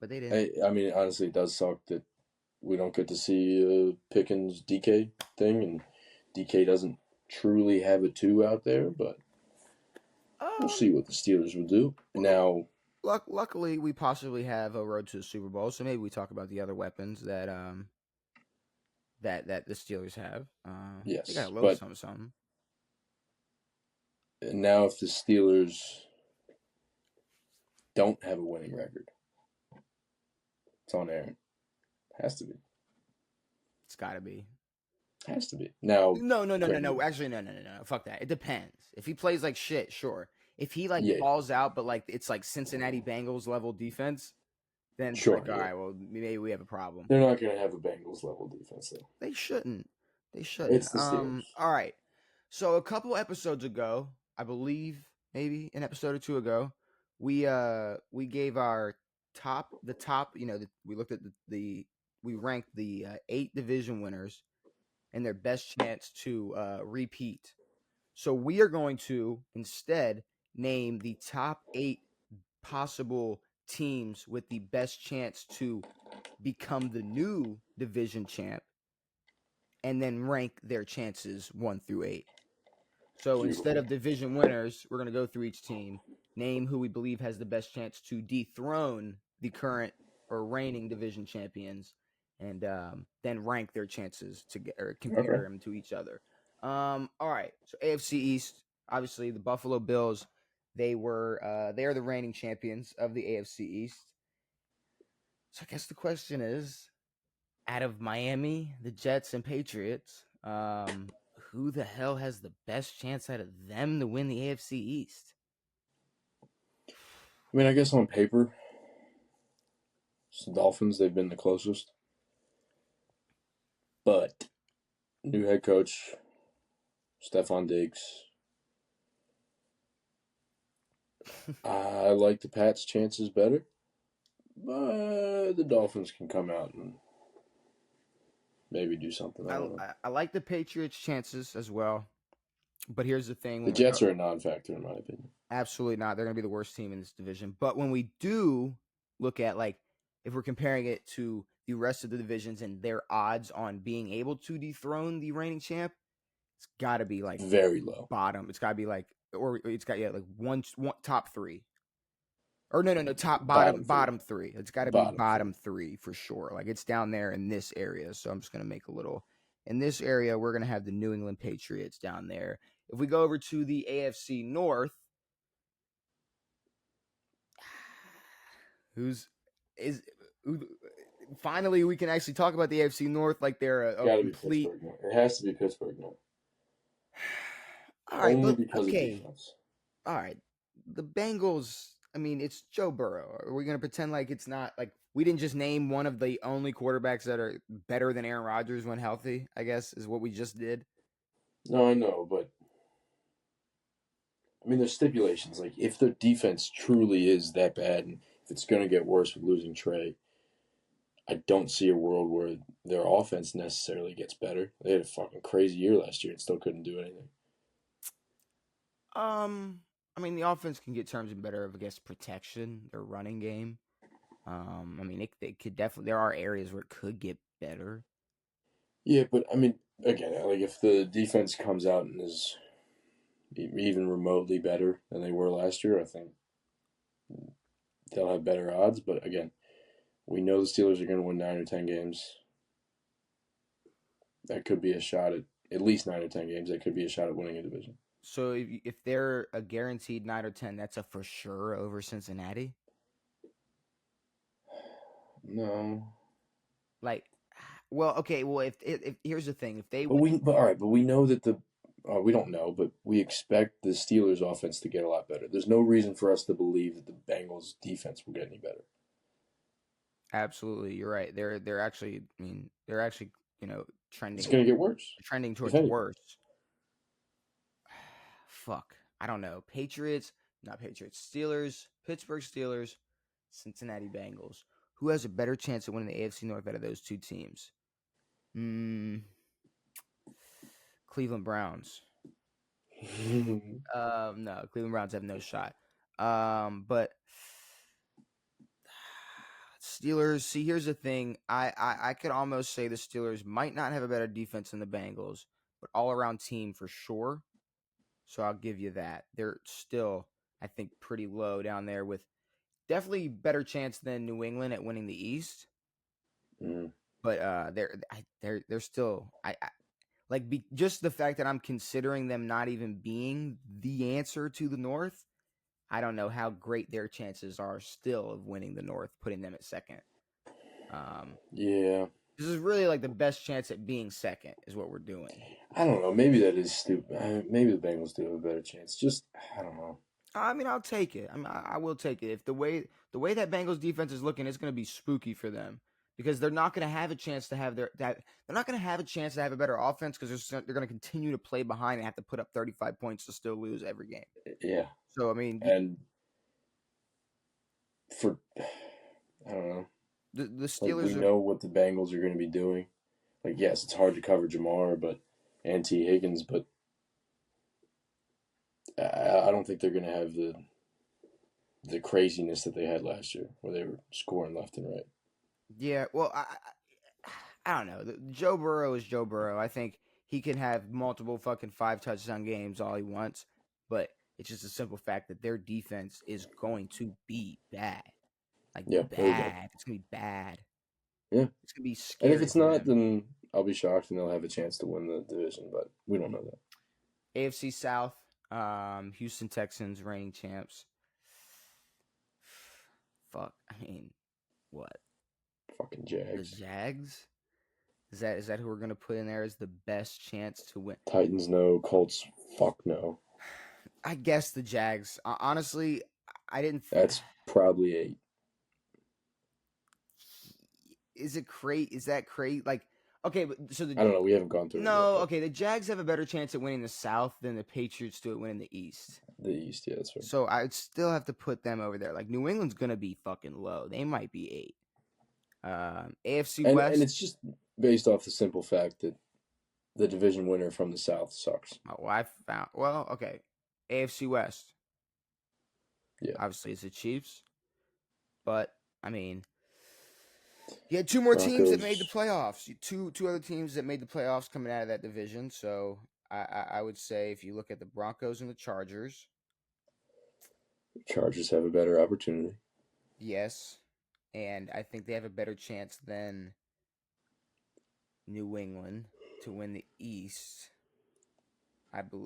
But they didn't. I mean, honestly, it does suck that we don't get to see Pickens DK thing, and DK doesn't truly have a two out there, but we'll see what the Steelers will do. Now, Luckily, we possibly have a road to the Super Bowl, so maybe we talk about the other weapons that that the Steelers have. They got yes, a little but something something. now if the Steelers don't have a winning record, it's on Aaron. Has to be. It's got to be. Has to be. Now, No. granted, Actually, no. Fuck that. It depends. If he plays like shit, sure. If he like yeah, balls out, but like it's like Cincinnati Bengals level defense, then it's sure, like, all yeah. right, well, maybe we have a problem. They're not going to have a Bengals level defense, though. They shouldn't. They shouldn't. It's the Steelers. All right. So a couple episodes ago, I believe, maybe an episode or two ago, we gave our the top. We looked at we ranked the 8 division winners and their best chance to repeat. So we are going to instead name the top 8 possible teams with the best chance to become the new division champ and then rank their chances 1 through 8. So instead Beautiful. of division winners, we're going to go through each team, name who we believe has the best chance to dethrone the current or reigning division champions, and then rank their chances to get or compare Okay. them to each other. All right. So AFC East, obviously the Buffalo Bills, they are the reigning champions of the AFC East. So I guess the question is, out of Miami, the Jets, and Patriots, who the hell has the best chance out of them to win the AFC East? I mean, I guess on paper, It's the Dolphins. They've been the closest. But new head coach, Stephon Diggs. I like the Pats' chances better, but the Dolphins can come out and maybe do something. I I, don't know. I like the Patriots' chances as well, but here's the thing: The Jets are a non-factor in my opinion. absolutely not. They're going to be the worst team in this division. But when we do look at like if we're comparing it to the rest of the divisions and their odds on being able to dethrone the reigning champ, it's got to be like Very low. bottom. It's got to be like, or it's got like one top three. Or no, top Bottom three. bottom three. It's got to be Bottom bottom three. three for sure. Like it's down there in this area. So I'm just gonna make a little. In this area, we're gonna have the New England Patriots down there. If we go over to the AFC North, who's is who, finally we can actually talk about the AFC North like they're a Got to be complete. Pittsburgh now. It has to be Pittsburgh now. All right, Only but because of okay, defense. all right. The Bengals. I mean, it's Joe Burrow. Are we gonna pretend like it's not like we didn't just name one of the only quarterbacks that are better than Aaron Rodgers when healthy? I guess is what we just did. No, I know, but I mean, there's stipulations. Like, if the defense truly is that bad, and if it's going to get worse with losing Trey, I don't see a world where their offense necessarily gets better. They had a fucking crazy year last year and still couldn't do anything. I mean, the offense can get terms and better of I guess protection, their running game. I mean, it could definitely. There are areas where it could get better. Yeah, but I mean, again, like if the defense comes out and is even remotely better than they were last year, I think they'll have better odds. But again, we know the Steelers are going to win 9 or 10 games. That could be a shot at least 9 or 10 games. That could be a shot at winning a division. So if they're a guaranteed 9 or 10, that's a for sure over Cincinnati. No, Like, well, okay, well if here's the thing, if they but all right, but we know that we don't know, but we expect the Steelers' offense to get a lot better. There's no reason for us to believe that the Bengals' defense will get any better. absolutely, you're right. They're actually, I mean, they're actually It's trending going to get worse, if towards anything. worse. Fuck, I don't know. Patriots, not Patriots. Steelers, Pittsburgh Steelers, Cincinnati Bengals. Who has a better chance of winning the AFC North out of those two teams? Mm, Cleveland Browns. No, Cleveland Browns have no shot. But Steelers. See, here's the thing. I could almost say the Steelers might not have a better defense than the Bengals, but all around team for sure. So I'll give you that. They're still, I think, pretty low down there with definitely better chance than New England at winning the East. Mm. But they're still just the fact that I'm considering them not even being the answer to the North. I don't know how great their chances are still of winning the North, putting them at second. Yeah, This is really like the best chance at being second is what we're doing. I don't know. Maybe that is stupid. Maybe the Bengals do have a better chance. Just I don't know. I mean, I'll take it. I mean, I will take it. If the way that Bengals defense is looking, it's going to be spooky for them because they're not going to have a chance to have they're not going to have a chance to have a better offense because they're going to continue to play behind and have to put up 35 points to still lose every game. Yeah, So I mean, and for I don't know. the Like we Steelers are know what the Bengals are going to be doing. Like yes, it's hard to cover Jamar, and T Higgins, but I don't think they're going to have the craziness that they had last year, where they were scoring left and right. yeah. Well, I don't know. Joe Burrow is Joe Burrow. I think he can have multiple fucking 5 touchdown games all he wants, but it's just a simple fact that their defense is going to be bad. Like Yeah, really bad. bad. It's gonna be bad. Yeah, It's gonna be and if scary it's for not, them. then I'll be shocked, and they'll have a chance to win the division. But we don't know that. AFC South, Houston Texans, reigning champs. Fuck. I mean, what? Fucking The Jags. Jags? Is that who we're gonna put in there as the best chance to win? Titans no. Colts fuck no. I guess the Jags. Honestly, I didn't. That's probably 8. is it crate? Is that crate? Like, okay, but so I don't know. We haven't gone through it yet, no, but okay, the Jags have a better chance at winning the South than the Patriots do at winning the East. the East, yeah, that's right. So I'd still have to put them over there. Like New England's gonna be fucking low. They might be 8. AFC And West. it's just based off the simple fact that the division winner from the South sucks. Oh, I found. Well, okay. AFC West. Yeah, Obviously, it's the Chiefs, but I mean, you had two more teams that made the Broncos, playoffs. Two other teams that made the playoffs coming out of that division. So I would say if you look at the Broncos and the Chargers, Chargers have a better opportunity. yes, and I think they have a better chance than New England to win the East.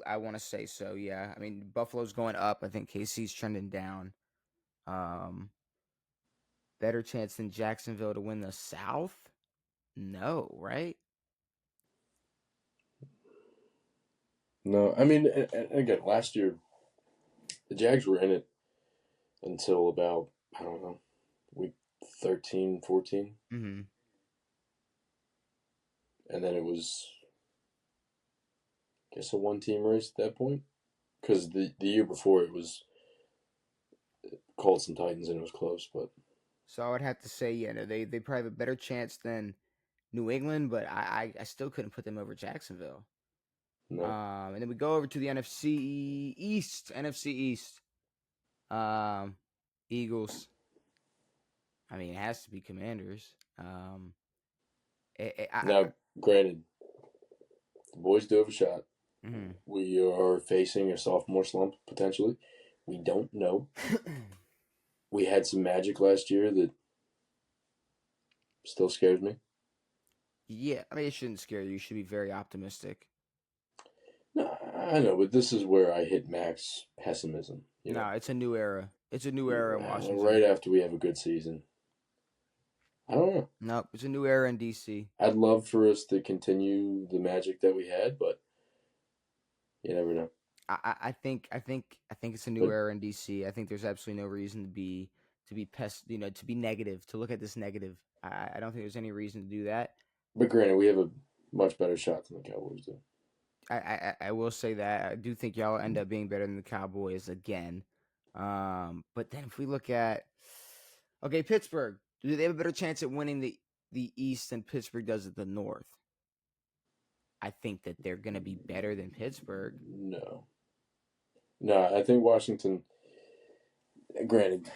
I want to say so. Yeah, I mean Buffalo's going up. I think KC's trending down. Um, Better chance than Jacksonville to win the South? No, right? No, I mean, and again, last year the Jags were in it until about, I don't know, week 13, 14. Mm-hmm. And then it was, I guess, a one-team race at that point. Because the year before it was Colts and Titans and it was close, but So I would have to say, yeah, no, they probably have a better chance than New England, but I still couldn't put them over Jacksonville. no. And then we go over to the NFC East. NFC East. Um, Eagles. I mean, it has to be Commanders. Now, granted, the boys do have a shot. Mhm. We are facing a sophomore slump, potentially. We don't know. We had some magic last year that still scares me. Yeah, I mean, it shouldn't scare you. You should be very optimistic. No, I know, but this is where I hit max pessimism. No, it's a new era. It's a new era in Right Washington. after we have a good season. I don't know. Nope, it's a new era in DC. I'd love for us to continue the magic that we had, but you never know. I think it's a new But era in DC. I think there's absolutely no reason to be negative, to look at this negative. I don't think there's any reason to do that. but granted, we have a much better shot than the Cowboys do. I will say that I do think y'all end up being better than the Cowboys again. But then if we look at Pittsburgh, do they have a better chance at winning the East than Pittsburgh does at the North? I think that they're gonna be better than Pittsburgh. No, no. I think Washington. Granted,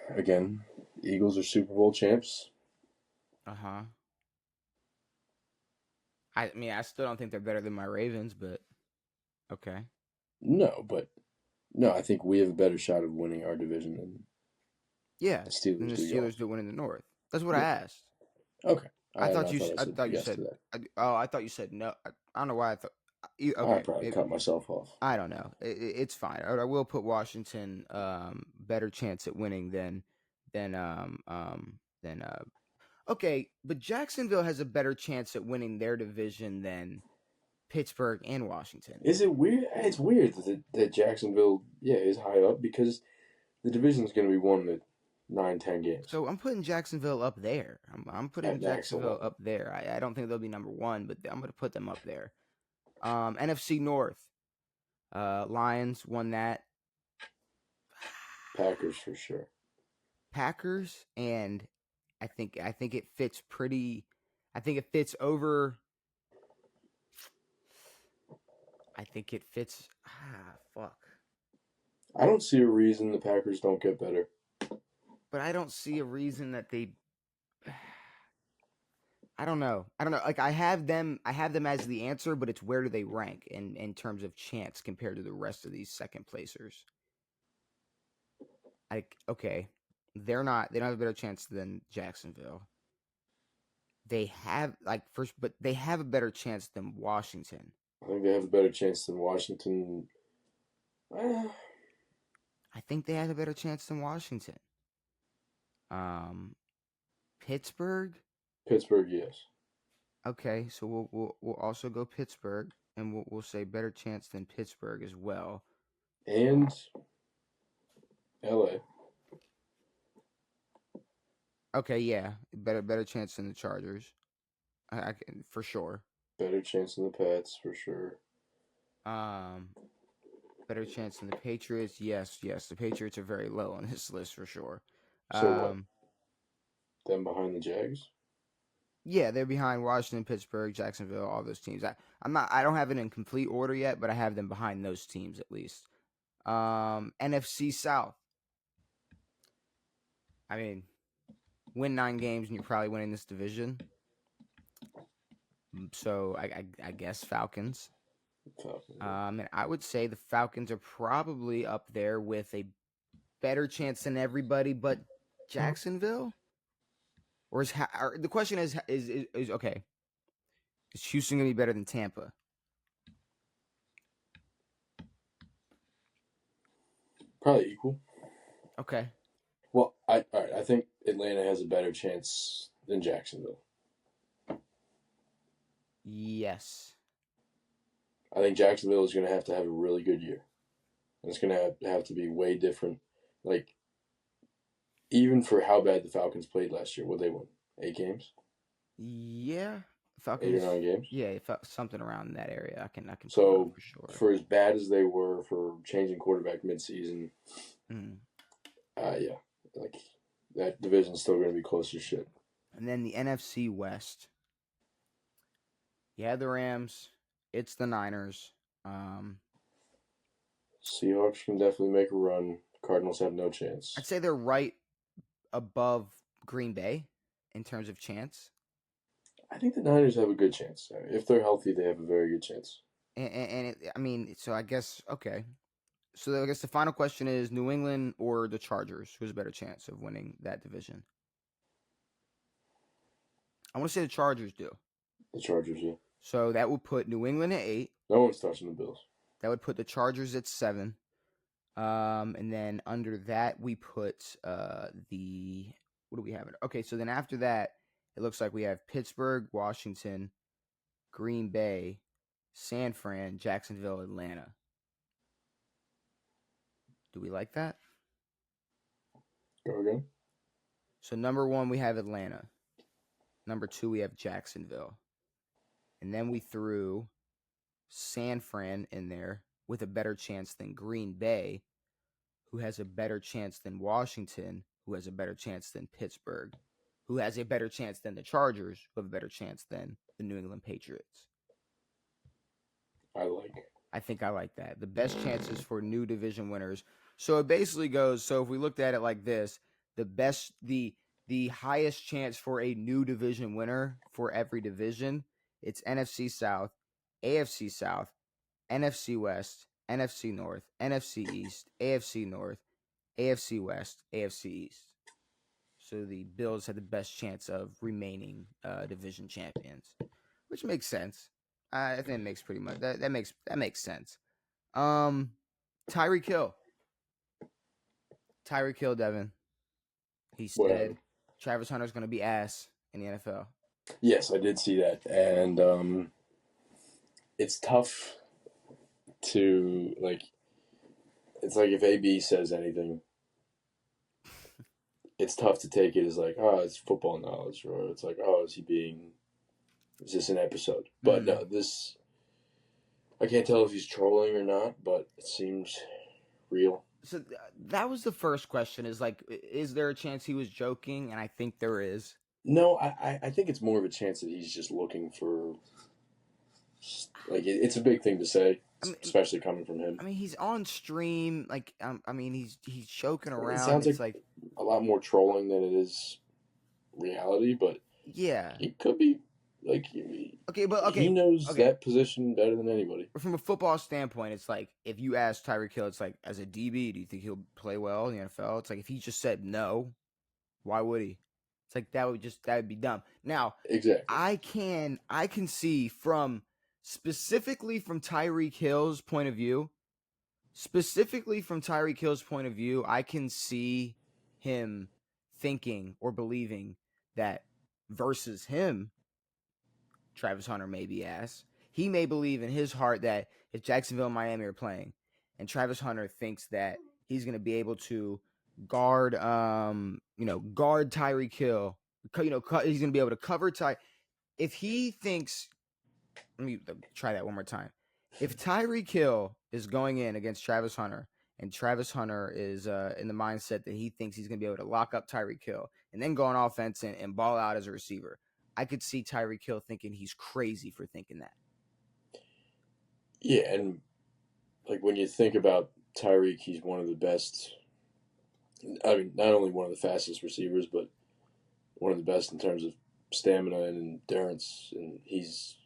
again, Eagles are Super Bowl champs. Uh-huh. I mean, I still don't think they're better than my Ravens, but okay. No, but no, I think we have a better shot of winning our division than Yeah, the and Steelers the do y'all. Steelers do win in the North. That's what I Yeah. asked. Okay. I thought I you. thought I I said thought you yes to said. that. I thought you said no. I don't know why I thought. I Okay, probably cut myself off. I don't know. It's fine. I will put Washington better chance at winning than than Okay, but Jacksonville has a better chance at winning their division than Pittsburgh and Washington. Is it weird? It's weird that Jacksonville, yeah, is high up because the division is going to be won in 9, 10 games So I'm putting Jacksonville up there. I'm putting at max Jacksonville 11. up there. I don't think they'll be number one, but I'm going to put them up there. NFC North. Lions won that. Packers for sure. Packers, and I think it fits pretty. I think it fits over. I think it fits. Fuck. I don't see a reason the Packers don't get better. But I don't see a reason that they. I don't know. I don't know. Like I have them. I have them as the answer, but it's where do they rank in terms of chance compared to the rest of these second placers? Like okay, they're not. They don't have a better chance than Jacksonville. They have like first, but they have a better chance than Washington. I think they have a better chance than Washington. I think they have a better chance than Washington. Um, Pittsburgh. Pittsburgh, yes. Okay, so we'll also go Pittsburgh, and we'll say better chance than Pittsburgh as well. And LA. Okay, yeah, better chance than the Chargers. I can for sure. Better chance than the Pats for sure. Um, better chance than the Patriots. Yes, yes, the Patriots are very low on this list for sure. So what? Um, Them behind the Jags? yeah, they're behind Washington, Pittsburgh, Jacksonville, all those teams. I'm not. I don't have it in complete order yet, but I have them behind those teams at least. NFC South. I mean, win 9 games and you're probably winning this division. So I guess Falcons. Falcons. And I would say the Falcons are probably up there with a better chance than everybody but Jacksonville. Or the question is okay? Is Houston gonna be better than Tampa? Probably equal. Okay. Well, all right. I think Atlanta has a better chance than Jacksonville. Yes. I think Jacksonville is going to have a really good year. And it's going to have to be way different. Like, even for how bad the Falcons played last year, would they win? 8 games? Yeah. 8 or Falcons. 9 games? Yeah, it felt something around that area. I can pull it up So, for sure. for as bad as they were for changing quarterback midseason, Mm. yeah, like that division's still going to be close as shit. And then the NFC West. Yeah, the Rams. It's the Niners. Um, Seahawks can definitely make a run. Cardinals have no chance. I'd say they're right above Green Bay in terms of chance. I think the Niners have a good chance. If they're healthy, they have a very good chance. I mean, so I guess okay. So I guess the final question is New England or the Chargers? Who's a better chance of winning that division? I want to say the Chargers do. The Chargers, yeah. So that would put New England at 8. No one's touching the Bills. That would put the Chargers at 7. And then under that we put the what do we have? Okay, so then after that, it looks like we have Pittsburgh, Washington, Green Bay, San Fran, Jacksonville, Atlanta. Do we like that? Go again. So number 1 we have Atlanta. Number 2 we have Jacksonville. And then we threw San Fran in there with a better chance than Green Bay, who has a better chance than Washington, who has a better chance than Pittsburgh, who has a better chance than the Chargers, who have a better chance than the New England Patriots. I think I like that. The best chances for new division winners. So it basically goes, so if we looked at it like this, the highest chance for a new division winner for every division, it's NFC South, AFC South, NFC West, NFC North, NFC East, AFC North, AFC West, AFC East. So the Bills had the best chance of remaining division champions, which makes sense. I think it makes pretty much that makes sense. Um, Tyreek Hill, Devin, he's What dead. happened? Travis Hunter's gonna be ass in the NFL. Yes, I did see that, and it's tough to like. It's like if AB says anything, it's tough to take it as like, oh, it's football knowledge, or it's like, oh, is this an episode? But no, this I can't tell if he's trolling or not, but it seems real. So that was the first question: is like, is there a chance he was joking? And I think there is. No, I think it's more of a chance that he's just looking for. Like it's a big thing to say, especially coming from him. I mean, he's on stream. Like, I mean, he's joking It around. sounds It's like like a lot more trolling than it is reality, but yeah. he could be like he knows that position better than anybody. From a football standpoint, it's like if you ask Tyreek Hill, it's like as a DB, do you think he'll play well in the NFL? It's like if he just said no, why would he? It's like that would be dumb. Now, Exactly. I can see from specifically from Tyreek Hill's point of view, I can see him thinking or believing that versus him, Travis Hunter may be ass. He may believe in his heart that if Jacksonville and Miami are playing and Travis Hunter thinks that he's going to be able to guard, guard Tyreek Hill. He's going to be able to cover Ty. If he thinks, let me try that one more time. If Tyreek Hill is going in against Travis Hunter, and Travis Hunter is in the mindset that he thinks he's going to be able to lock up Tyreek Hill and then go on offense and ball out as a receiver, I could see Tyreek Hill thinking he's crazy for thinking that. Yeah, and like when you think about Tyreek, he's one of the best. I mean, not only one of the fastest receivers, but one of the best in terms of stamina and endurance. And he's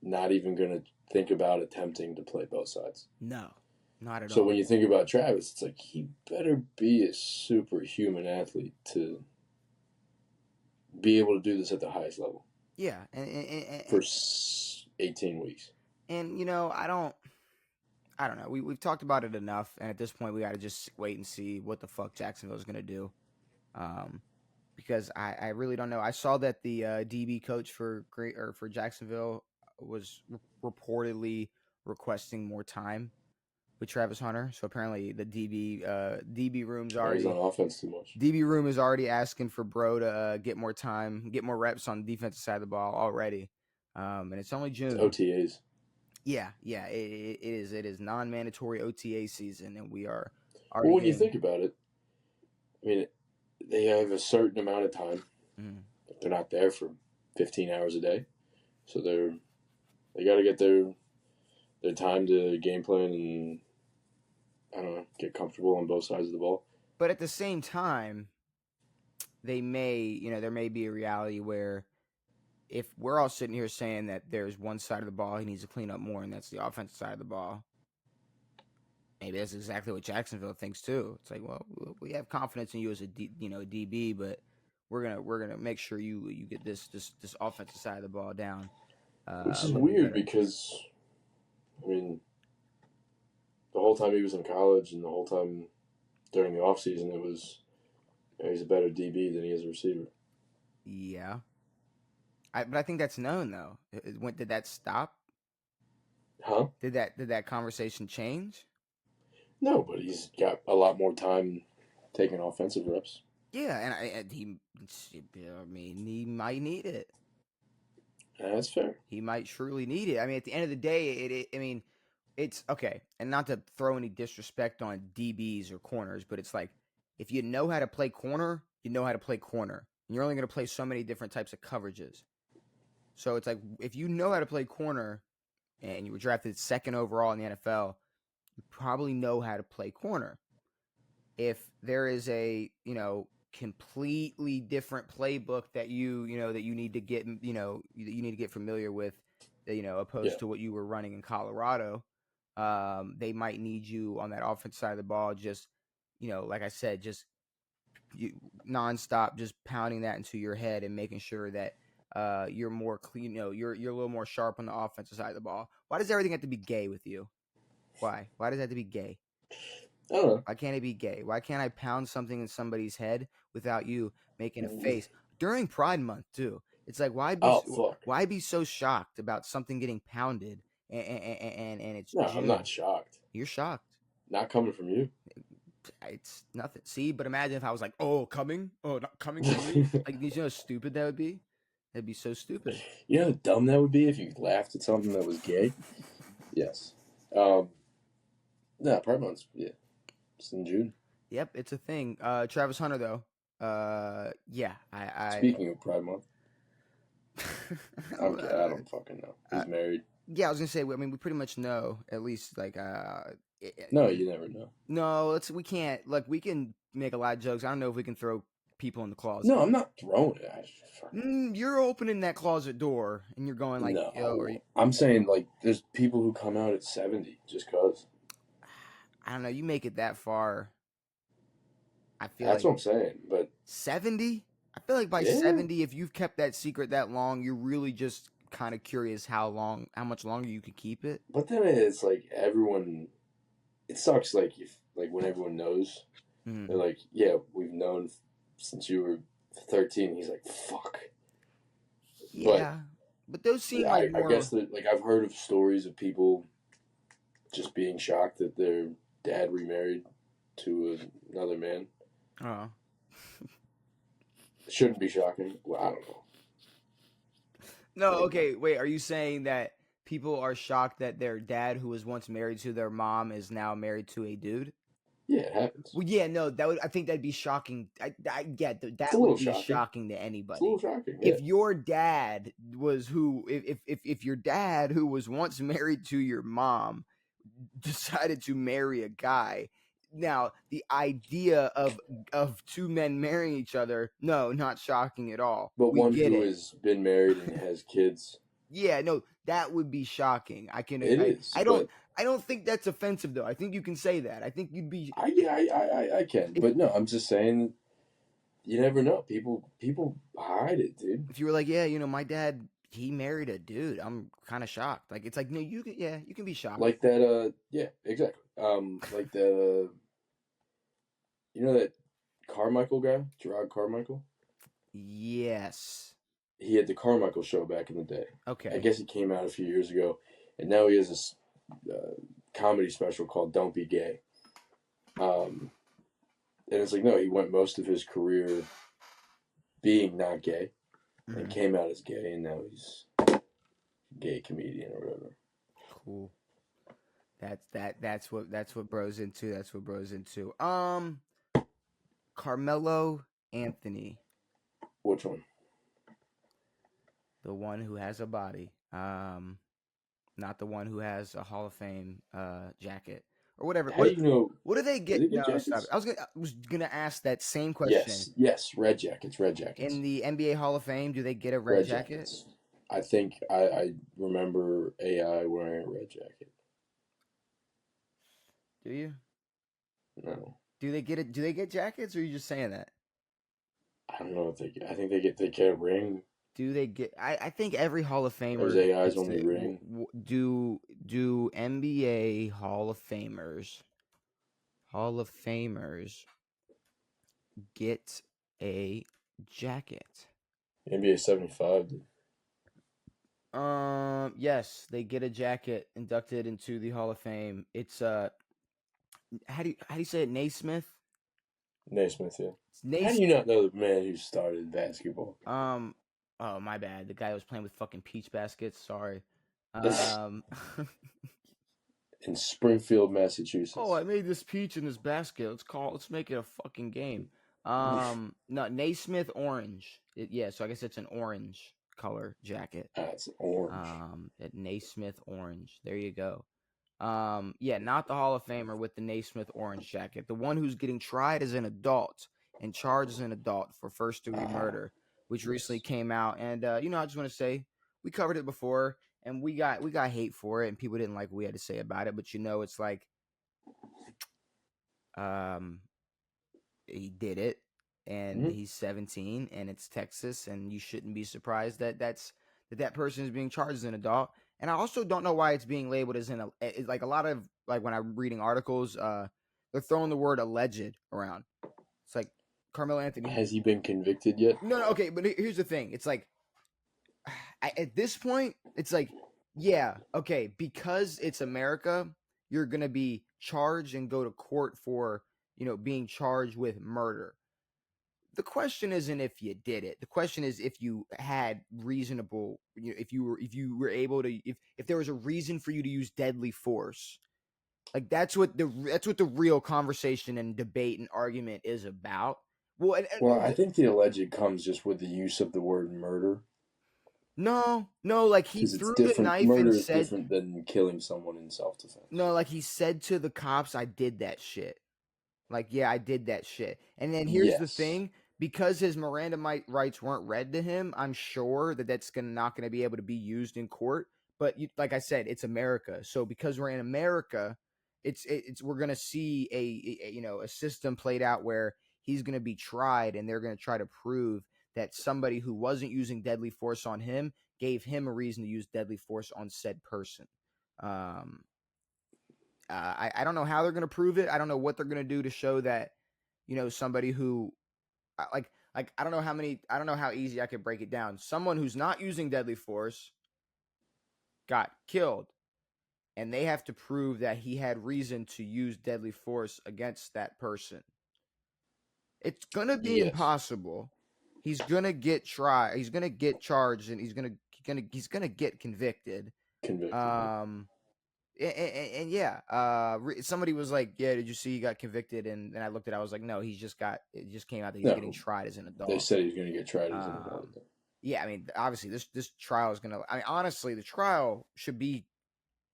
not even going to think about attempting to play both sides. No, not at So all. when you think about Travis, it's like he better be a superhuman athlete to be able to do this at the highest level. Yeah, for 18 weeks. And I don't know. We've talked about it enough, and at this point, we got to just wait and see what the fuck Jacksonville's gonna do, because I really don't know. I saw that the DB coach for Jacksonville was reportedly requesting more time with Travis Hunter. So apparently, the DB room's He's on already offense too much. DB room is already asking for bro to get more time, get more reps on the defensive side of the ball already, and it's only June. It's OTAs. Yeah, it is. It is non-mandatory OTA season, and we are Well, already when you think about it, I mean, they have a certain amount of time. They're not there for 15 hours a day, so they got to get their time to game plan and I don't know, get comfortable on both sides of the ball. But at the same time, there may be a reality where if we're all sitting here saying that there's one side of the ball he needs to clean up more, and that's the offensive side of the ball, maybe that's exactly what Jacksonville thinks too. It's like, well, we have confidence in you as a DB, but we're gonna make sure you get this offensive side of the ball down. Which is weird because, I mean, the whole time he was in college and the whole time during the offseason, it was he's a better DB than he is a receiver. Yeah. But I think that's known though. Did that stop? Huh? Did that conversation change? No, but he's got a lot more time taking offensive reps. Yeah, and he might need it. That's fair. He might truly need it. I mean, at the end of the day, it's okay. And not to throw any disrespect on DBs or corners, but it's like if you know how to play corner, you know how to play corner. And you're only going to play so many different types of coverages. So it's like if you know how to play corner and you were drafted second overall in the NFL, you probably know how to play corner. If there is a, completely different playbook that you need to get, you need to get familiar with, opposed to what you were running in Colorado, they might need you on that offensive side of the ball. Just, like I said, just nonstop, just pounding that into your head and making sure that you're more clean. You're a little more sharp on the offensive side of the ball. Why does everything have to be gay with you? Why does it have to be gay? I don't know. Why can't it be gay? Why can't I pound something in somebody's head without you making a face during Pride Month too? It's like why be so shocked about something getting pounded and it's no, June. I'm not shocked. You're shocked. Not coming from you. It's nothing. See, but imagine if I was like, not coming from me. Like, you know how stupid that would be? That'd be so stupid. You know how dumb that would be if you laughed at something that was gay? Yes. Pride Month, yeah. It's in June. Yep, it's a thing. Travis Hunter, though. Yeah, Speaking of Pride Month, I don't fucking know. He's married. Yeah, I was gonna say. I mean, we pretty much know at least. Like, no, you never know. No, we can't. Like, we can make a lot of jokes. I don't know if we can throw people in the closet. No, I'm not throwing it. You're opening that closet door and you're going like, no. Yo, I'm saying like, there's people who come out at 70 just cause. I don't know. You make it that far. I feel that's what I'm saying. But 70. I feel like by 70, if you've kept that secret that long, you're really just kind of curious how much longer you could keep it. But then it's like everyone. It sucks. Like when everyone knows, they're like, yeah, we've known since you were 13. He's like, fuck. Yeah, but those seem like more... I guess that I've heard of stories of people just being shocked that their dad remarried to another man. Oh. Shouldn't be shocking. Well, I don't know. No, Maybe. okay, wait, are you saying that people are shocked that their dad who was once married to their mom is now married to a dude? Yeah, it happens. Well, yeah, no, that would I think that'd be shocking. I get It's a that little would be shocking. shocking to It's a little anybody. shocking. Yeah. If your dad was who, if your dad who was once married to your mom decided to marry a guy, now the idea of two men marrying each other, no, not shocking at all. But We one get who it. has been married and has kids, Yeah, no, that would be shocking. I can it is. I don't But I don't think that's offensive though. I think you can say that. I think you'd be I can. if But no, I'm just saying. You never know. People hide it, dude. if you were like, yeah, my dad he married a dude. I'm kind of shocked. Like it's like no, you can be shocked. Like that. Yeah, exactly. Like the. You know that Carmichael guy, Gerard Carmichael. Yes. He had the Carmichael show back in the day. I Okay. guess it came out a few years ago, and now he has this comedy special called "Don't Be Gay." Um, and it's like no, he went most of his career being not gay, and Hmm. came out as gay, and now he's a gay comedian or whatever. Cool. That's what bros into. That's what bros into. Carmelo Anthony, Which one? the one who has a body. Not the one who has a Hall of Fame jacket or whatever. How do you know? What do they Do get? they No, get stop it. jackets? I was gonna ask that same question. Yes, yes. Red jackets, red In jackets, the NBA Hall of Fame, do they get a red red jacket? jackets. I think I remember AI wearing a red jacket. Do you? No, Do they get it? Do they get jackets, or are you just saying that? I don't know if they. I think they get a ring. Do they get? I think every Hall of Or is Famer AI's gets only it. ring? Do NBA Hall of Famers get a jacket? NBA 75. Dude. Yes, they get a jacket inducted into the Hall of Fame. It's how do you say it? Naismith. Naismith, yeah. It's How do Naismith. you not know the man who started basketball? Um, oh my bad. The guy who was playing with fucking peach baskets. Sorry. Um, In Springfield, oh, Massachusetts. I made this peach in this basket. Let's make it a fucking game. No, Naismith orange. Yeah, so I guess it's an orange color jacket. It's orange. At Naismith orange. There you go. Yeah, not the Hall of Famer with the Naismith orange jacket. The one who's getting tried as an adult and charged as an adult for first degree Ah, murder, which recently yes. came out. And I just want to say we covered it before, and we got hate for it, and people didn't like what we had to say about it. But it's like um he did it, and Mm-hmm. he's 17, and it's Texas, and you shouldn't be surprised that person is being charged as an adult. And I also don't know why it's being labeled as like a lot of like when I'm reading articles, they're throwing the word alleged around. It's like Carmelo Anthony. Has he been convicted yet? No, no, okay, but here's the thing. It's like at this point, it's like, yeah, okay, because it's America, you're gonna be charged and go to court for being charged with murder. The question isn't if you did it. The question is if you had reasonable, if you were able to, if there was a reason for you to use deadly force. Like that's what the real conversation and debate and argument is about. Well, Well, I think the alleged comes just with the use of the word murder. no, no, like he Because it's threw the different. knife and Murder is said different than killing someone in self defense. no, like he said to the cops, "I did that shit." Like, yeah, I did that shit. And then here's the Yes. thing, because his Miranda rights weren't read to him, I'm sure that that's not going to be able to be used in court. But like I said, it's America. So because we're in America, we're going to see a system played out where he's going to be tried, and they're going to try to prove that somebody who wasn't using deadly force on him gave him a reason to use deadly force on said person. Um, I don't know how they're going to prove it. I don't know what they're going to do to show that somebody who like I don't know how easy I could break it down. Someone who's not using deadly force got killed, and they have to prove that he had reason to use deadly force against that person. It's gonna be Yes, impossible. He's gonna get tried. He's gonna get charged, and he's gonna get convicted. convicted. Yeah. Um, and yeah, somebody was like, "Yeah, did you see he got convicted?" And I looked at, it, I was like, "No, it just came out that he's getting No, tried as an they adult." said he's going to get tried as an adult. Um, yeah, I mean, obviously, this trial is gonna. I mean, honestly, the trial should be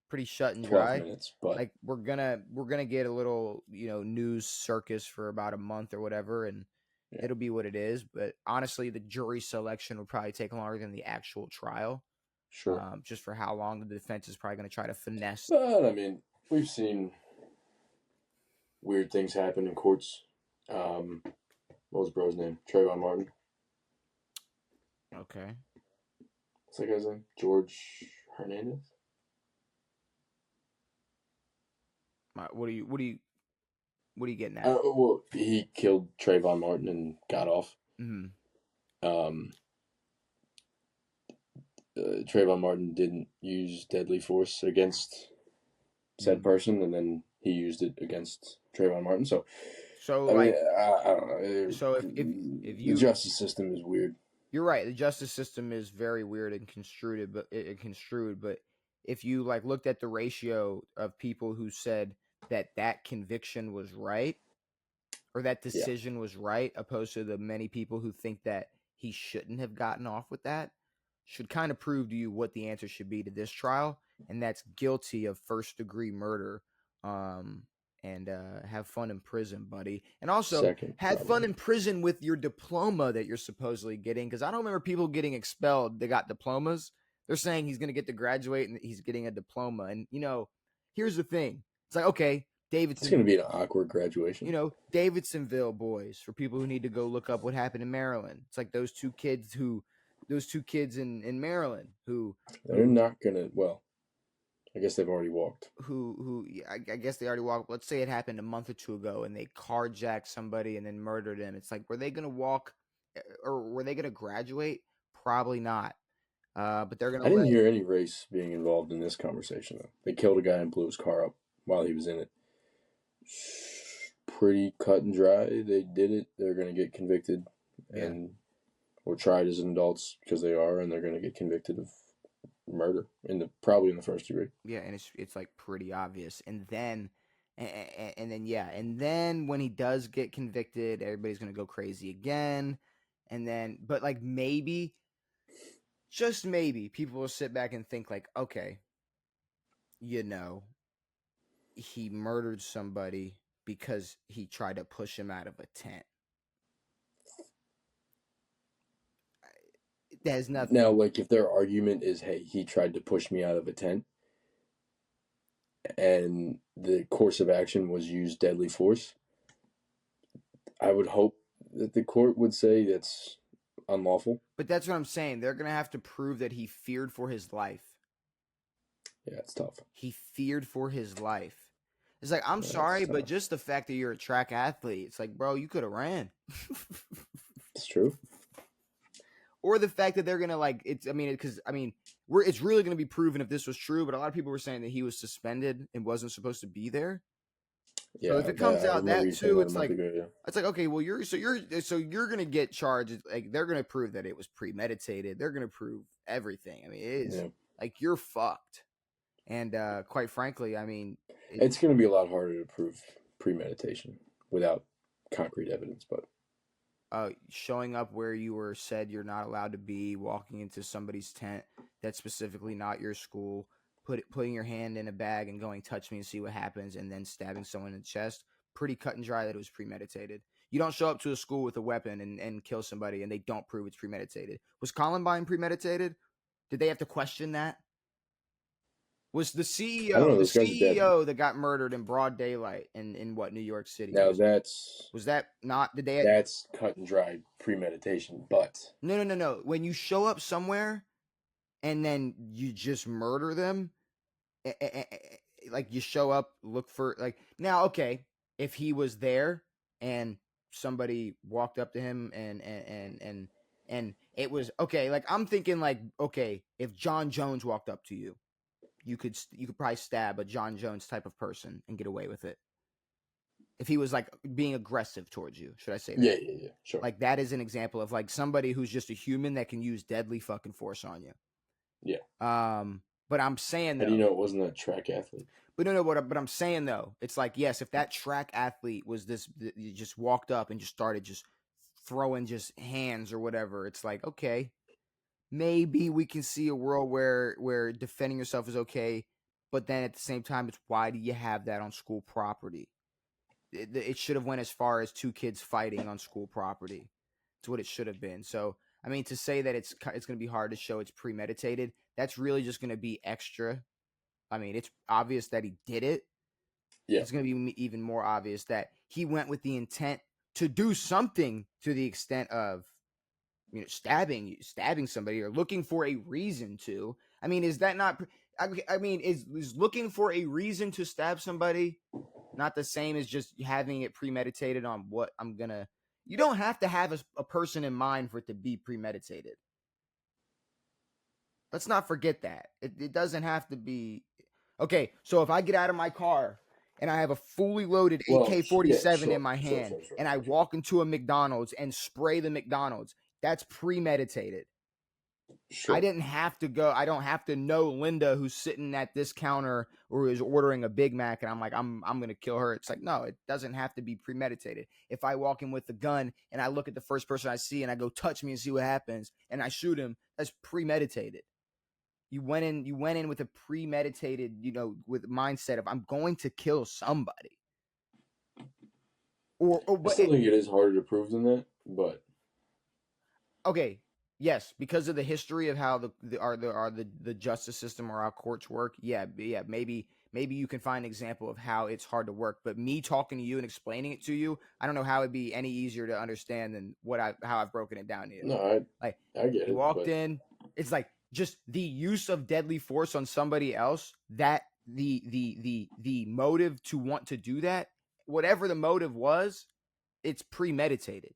pretty shut and 12 dry. minutes, but Like we're gonna get a little news circus for about a month or whatever, and yeah, it'll be what it is. But honestly, the jury selection would probably take longer than the actual trial, sure. just for how long the defense is probably going to try to finesse. But I mean, we've seen weird things happen in courts. What was bro's name? Trayvon Martin. Okay, What's that guy's name? George Hernandez. what are you getting at? Well, he killed Trayvon Martin and got off. Mm-hmm. Um, Trayvon Martin didn't use deadly force against said person, and then he used it against Trayvon Martin. So, So I mean, like, I don't know. so if The you justice system is weird. you're right. The justice system is very weird and construed. But if you like looked at the ratio of people who said that conviction was right or that Yeah, decision was right, opposed to the many people who think that he shouldn't have gotten off with that, should kind of prove to you what the answer should be to this trial, and that's guilty of first degree murder. Um, and have fun in prison, buddy. And also second have fun probably. in prison with your diploma that you're supposedly getting. Because I don't remember people getting expelled. They got diplomas. They're saying he's going to get to graduate and he's getting a diploma. And here's the thing. It's like, okay, It's going to Davidson, be an awkward graduation. Davidsonville boys, for people who need to go look up what happened in Maryland. It's like those two kids in Maryland who They're who not going to. Well, I guess they've already walked. yeah, I guess they already walked. Let's say it happened a month or two ago, and they carjacked somebody and then murdered him. It's like, were they gonna walk, or were they gonna graduate? Probably not. But they're I gonna didn't let. hear any race being involved in this conversation, though. They killed a guy and blew his car up while he was in it. Pretty cut and dry. They did it. They're going to get convicted Yeah, and or tried as adults because they are, and they're going to get convicted of murder probably in the first degree. yeah, and it's like pretty obvious. And then when he does get convicted, everybody's gonna go crazy again. But like maybe, just maybe, people will sit back and think like, okay, you know, he murdered somebody because he tried to push him out of a tent. That has Now, nothing. like if their argument is, "Hey, he tried to push me out of a tent," and the course of action was use deadly force, I would hope that the court would say that's unlawful. But that's what I'm saying. They're gonna have to prove that he feared for his life. Yeah, it's tough. He feared for his life. It's like, I'm That's sorry, but tough. just the fact that you're a track athlete, it's like, bro, you could have ran. It's true. Or the fact that they're gonna like it's. I mean, because it's really gonna be proven if this was true. But a lot of people were saying that he was suspended and wasn't supposed to be there. So if Yeah, it comes I out remember that you saying too, that a month ago. Yeah. it's like, okay, well, you're gonna get charged. Like, they're gonna prove that it was premeditated. They're gonna prove everything. I mean, it is Yeah. like, you're fucked. And quite frankly, I mean, It's going to be a lot harder to prove premeditation without concrete evidence, but showing up where you were said you're not allowed to be, walking into somebody's tent that's specifically not your school, putting your hand in a bag and going, touch me and see what happens, and then stabbing someone in the chest, pretty cut and dry that it was premeditated. You don't show up to a school with a weapon and kill somebody and they don't prove it's premeditated. Was Columbine premeditated? Did they have to question that? Was the I don't CEO know. the Those guys are dead. CEO that got murdered in broad daylight in what, New York City, Now was that not, did they? that's cut and dry premeditation, but No. When you show up somewhere and then you just murder them, like, you show up, look for, like, now, okay, if he was there and somebody walked up to him and it was okay, like, I'm thinking, like, okay, if John Jones walked up to you, you could probably stab a John Jones type of person and get away with it. If he was like being aggressive towards you, should I say Yeah, that? yeah, yeah. Sure. Like that is an example of like somebody who's just a human that can use deadly fucking force on you. Yeah. But I'm saying How do you though, know it wasn't a track athlete? but no, no, but I'm saying though, it's like yes, if that track athlete was this, you just walked up and just started just throwing just hands or whatever, it's like okay, maybe we can see a world where defending yourself is okay, but then at the same time, it's why do you have that on school property? It should have went as far as two kids fighting on school property. It's what it should have been. So I mean, to say that it's going to be hard to show it's premeditated, that's really just going to be extra. I mean, it's obvious that he did it. Yeah. It's going to be even more obvious that he went with the intent to do something to the extent of stabbing somebody or looking for a reason to. I mean, is that not? I mean, is looking for a reason to stab somebody not the same as just having it premeditated on what I'm gonna? You don't have to have a person in mind for it to be premeditated. Let's not forget that it doesn't have to be. Okay, so if I get out of my car and I have a fully loaded Well, yeah, AK-47 in sure, my sure, hand sure, sure, and I sure. walk into a McDonald's and spray the McDonald's, that's premeditated. I Sure. didn't have to go. I don't have to know Linda who's sitting at this counter or is ordering a Big Mac, and I'm like, I'm gonna kill her. It's like, no, it doesn't have to be premeditated. If I walk in with a gun and I look at the first person I see and I go, touch me and see what happens, and I shoot him, that's premeditated. You went in with a premeditated, with mindset of I'm going to kill somebody. Or I but still think it is harder to prove than that, but okay, yes, because of the history of how the justice system or how courts work. Yeah, yeah, maybe you can find an example of how it's hard to work. But me talking to you and explaining it to you, I don't know how it'd be any easier to understand than how I've broken it down to you. no, Like I get you it, walked but in, it's like just the use of deadly force on somebody else. That the motive to want to do that, whatever the motive was, it's premeditated.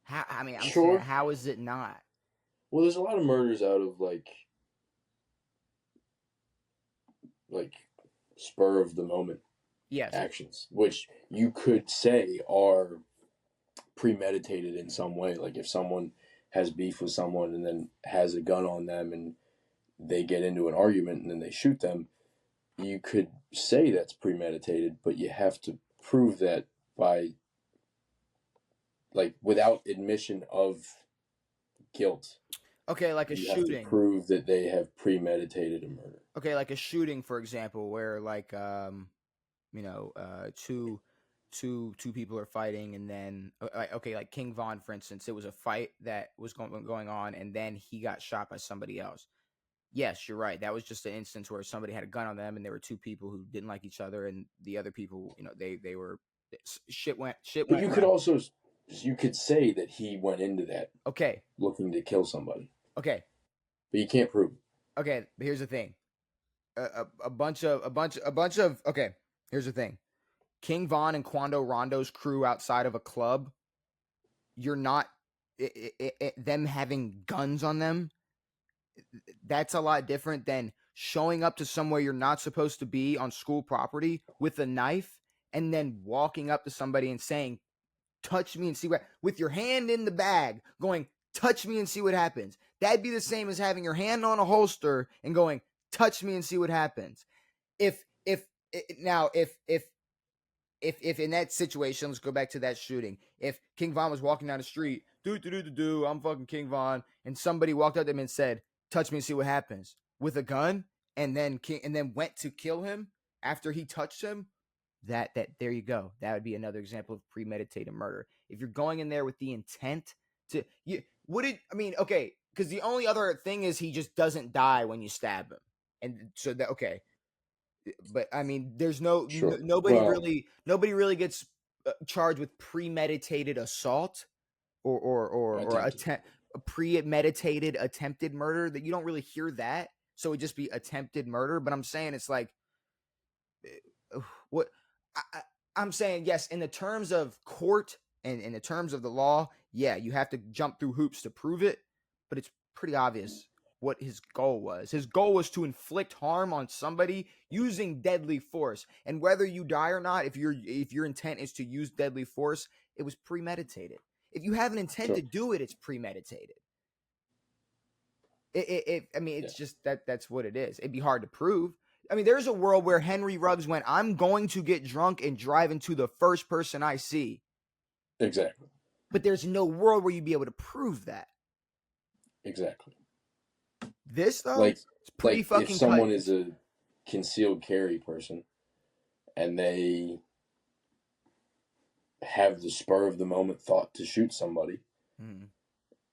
How I mean, I'm saying, sure. how is it not? Well, there's a lot of murders out of like spur of the moment Yes. actions, which you could say are premeditated in some way. Like if someone has beef with someone and then has a gun on them and they get into an argument and then they shoot them, you could say that's premeditated, but you have to prove that by like without admission of guilt. Okay, like a You have to shooting. prove that they have premeditated a murder. Okay, like a shooting, for example, where like two people are fighting, and then okay, like King Von, for instance, it was a fight that was going on, and then he got shot by somebody else. Yes, you're right. That was just an instance where somebody had a gun on them, and there were two people who didn't like each other, and the other people, they were shit But went you could left. also you could say that he went into that Okay, looking to kill somebody, okay, but you can't prove it. okay. But here's the thing: a bunch of okay. Here's the thing: King Von and Quando Rondo's crew outside of a club. You're not them having guns on them. That's a lot different than showing up to somewhere you're not supposed to be on school property with a knife and then walking up to somebody and saying, touch me and see what, with your hand in the bag, going, touch me and see what happens. That'd be the same as having your hand on a holster and going, touch me and see what happens. If in that situation, let's go back to that shooting. If King Von was walking down the street, I'm fucking King Von, and somebody walked up to him and said, "Touch me and see what happens," with a gun, and then went to kill him after he touched him, that there you go. That would be another example of premeditated murder. If you're going in there with the intent to, you would it? I mean, okay, because the only other thing is he just doesn't die when you stab him, and so that okay, but I mean, there's Sure. Well, nobody really gets charged with premeditated assault or attempted. attempt premeditated attempted murder. That you don't really hear that, so it'd just be attempted murder. But I'm saying it's like what I, I, I'm saying. Yes, in the terms of court and in the terms of the law, yeah, you have to jump through hoops to prove it, but it's pretty obvious. what his goal was. His goal was to inflict harm on somebody using deadly force. And whether you die or not, if your intent is to use deadly force, it was premeditated. If you have an intent Sure. to do it, it's premeditated. I mean, Yeah. it's just that's what it is. It'd be hard to prove. I mean, there's a world where Henry Ruggs went, I'm going to get drunk and drive into the first person I see. Exactly. But there's no world where you'd be able to prove that. Exactly. This, though, Like, it's pretty if fucking cut. someone is a concealed carry person and they have the spur of the moment thought to shoot somebody,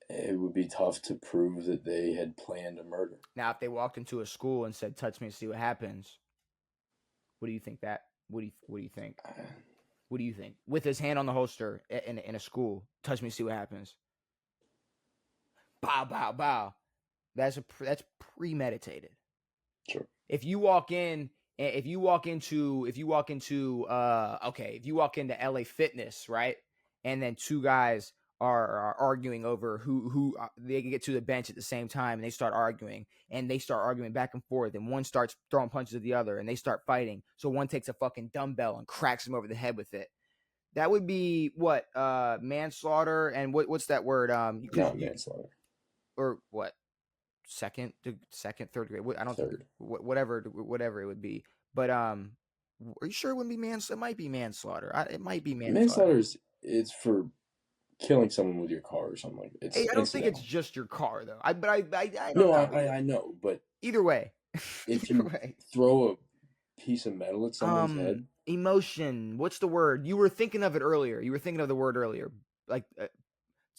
it would be tough to prove that they had planned a murder. Now, if they walked into a school and said, touch me and see what happens, what do you think that? What do you think? What do you think? With his hand on the holster in a school, touch me, see what happens. Bow, bow, bow. That's premeditated. Sure. If you walk into LA Fitness, right? And then two guys are arguing over who they can get to the bench at the same time, and they start arguing back and forth, and one starts throwing punches at the other, and they start fighting. So one takes a fucking dumbbell and cracks him over the head with it. That would be what manslaughter, and what's that word? Not manslaughter. Or what? Second, third grade. I don't Third. think whatever it would be. But are you sure it wouldn't be manslaughter? It might be manslaughter. It might be manslaughter. Manslaughter is for killing someone with your car or something like that. Hey, I don't think it's just your car though. I don't No, know. I know, but Either way, if you throw a piece of metal at someone's head, emotion. What's the word? You were thinking of it earlier. You were thinking of the word earlier, like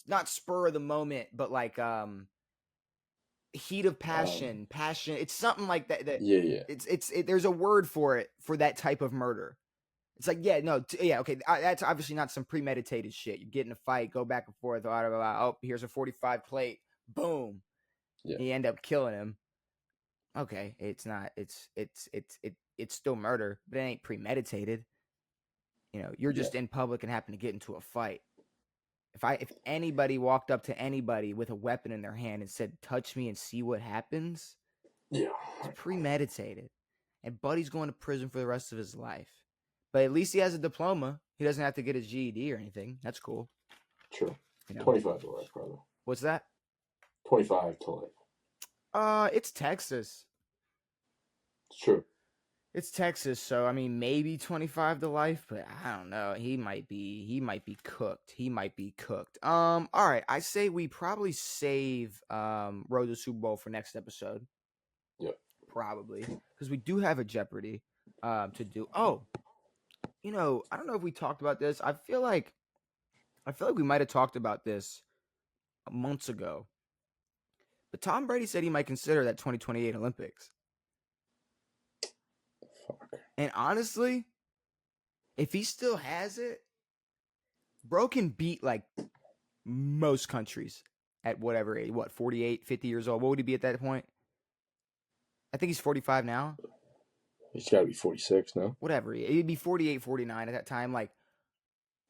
not spur of the moment, but like heat of passion. It's something like that. Yeah. There's a word for it, for that type of murder. It's like, okay. That's obviously not some premeditated shit. You get in a fight, go back and forth. Oh, here's a 45 plate. Boom. Yeah. You end up killing him. Okay, it's not. It's still murder, but it ain't premeditated. You know, you're just in public and happen to get into a fight. If anybody walked up to anybody with a weapon in their hand and said, "Touch me and see what happens," yeah, it's premeditated, and Buddy's going to prison for the rest of his life. But at least he has a diploma. He doesn't have to get his GED or anything. That's cool. True. 25 to life, brother. What's that? 25 to life. It's Texas. True. It's Texas, so I mean maybe 25 to life, but I don't know. He might be cooked. All right. I say we probably save Road to Super Bowl for next episode. Yep. Probably. Because we do have a Jeopardy to do. Oh, I don't know if we talked about this. I feel like we might have talked about this months ago. But Tom Brady said he might consider that 2028 Olympics. Fuck. And honestly, if he still has it, bro can beat like most countries at whatever age. What, 48, 50 years old? What would he be at that point? I think he's 45 now. He's got to be 46 now. Whatever. He'd be 48, 49 at that time. Like,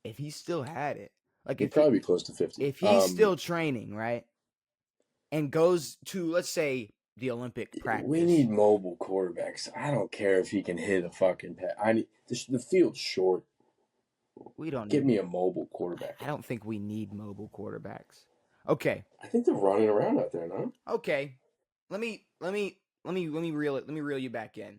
if he still had it. Like, He'd probably be close to 50. If he's still training, right? And goes to, let's say, the Olympic practice. We need mobile quarterbacks. I don't care if he can hit a fucking pass. I need the field's short. We don't give me a mobile quarterback. I don't think we need mobile quarterbacks. Okay. I think they're running around out there, no? Okay. Let me reel you back in.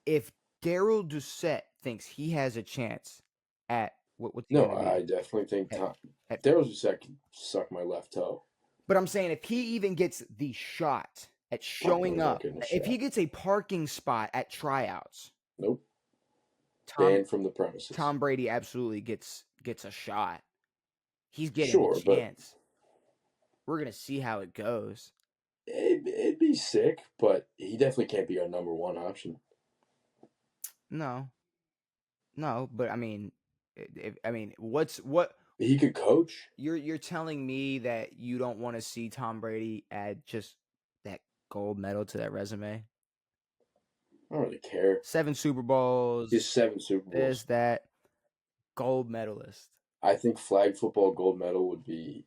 If Daryl Doucette thinks he has a chance at what's he gonna be? I definitely think Daryl Doucette can suck my left toe. But I'm saying if he even gets the shot at showing up, if he gets a parking spot at tryouts, nope. Banned from the premises. Tom Brady absolutely gets a shot. He's getting a chance. We're gonna see how it goes. It'd be sick, but he definitely can't be our number one option. No, but I mean, what? He could coach. You're telling me that you don't want to see Tom Brady add just that gold medal to that resume? I don't really care. 7 Super Bowls. He's 7 Super Bowls. Is that gold medalist? I think flag football gold medal would be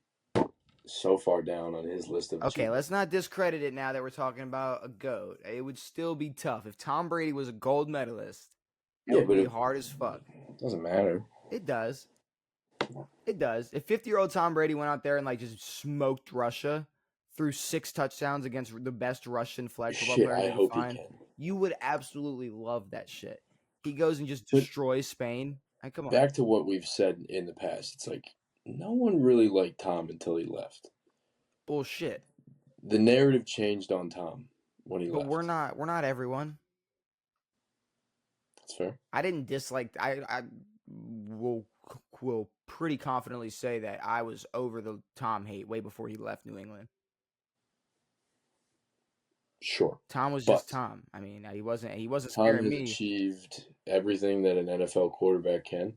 so far down on his list of Okay, let's achievements. not discredit it now that we're talking about a GOAT. It would still be tough. If Tom Brady was a gold medalist, that Yeah, would but be it hard as fuck. doesn't matter. It does. It does. If 50-year-old Tom Brady went out there and like just smoked Russia, threw 6 touchdowns against the best Russian flag football Shit, players I you could hope he find, can. you would absolutely love that shit. He goes and just But destroys Spain. Like, come on. back to what we've said in the past, it's like no one really liked Tom until he left. Bullshit. The narrative changed on Tom when he But we're left. not we're not everyone. That's fair. I didn't dislike I will will pretty confidently say that I was over the Tom hate way before he left New England. Sure. Tom was just But Tom. I mean, he wasn't Tom scaring has me. achieved everything that an NFL quarterback can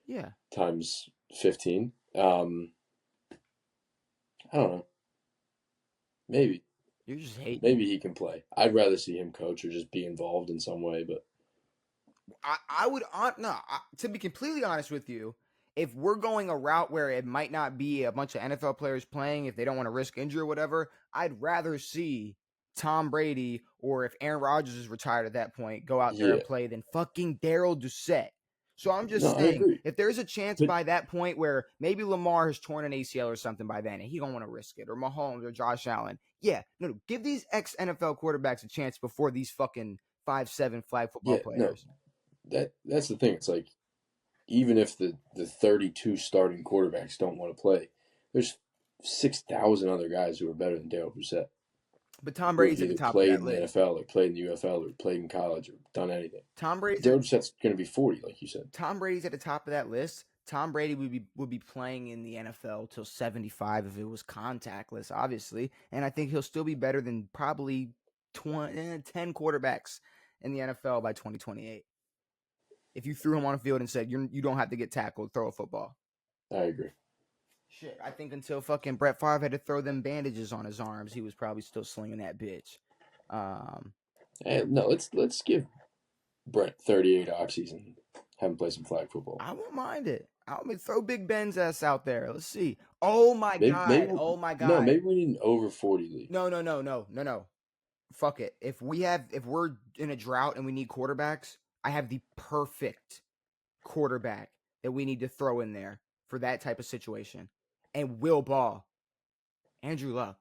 Yeah. times 15. I don't know. Maybe. You're just hating. Maybe he can play. I'd rather see him coach or just be involved in some way, but I would no to be completely honest with you, if we're going a route where it might not be a bunch of NFL players playing if they don't want to risk injury or whatever, I'd rather see Tom Brady or if Aaron Rodgers is retired at that point go out there and yeah. play than fucking Daryl Doucette. So I'm No, just I saying, agree. if there's a chance But by that point where maybe Lamar has torn an ACL or something by then and he don't want to risk it, or Mahomes or Josh Allen, yeah, no, give these ex NFL quarterbacks a chance before these fucking 5'7" flag football yeah, no, players. that's the thing. It's like even if the 32 starting quarterbacks don't want to play, there's 6,000 other guys who are better than Dale Brissett But Tom who have Brady's at the either top of played that in the list. NFL or played in the UFL or played in college or done anything. Tom Brady's at Dale Brissett's going to be 40, like you said. Tom Brady's at the top of that list. Tom Brady would be playing in the NFL till 75 if it was contactless, obviously, and I think he'll still be better than probably 10 quarterbacks in the NFL by 2028. If you threw him on a field and said you don't have to get tackled, throw a football. I agree. Shit, I think until fucking Brett Favre had to throw them bandages on his arms, he was probably still slinging that bitch. Um, And no, let's give Brett 38 offseason. Have him play some flag football. I won't mind it. I'll throw Big Ben's ass out there. Let's see. Oh my Maybe god. Oh my no, god. maybe we need an over 40 league. No. Fuck it. If we're in a drought and we need quarterbacks, I have the perfect quarterback that we need to throw in there for that type of situation. And Will Ball. Andrew Luck.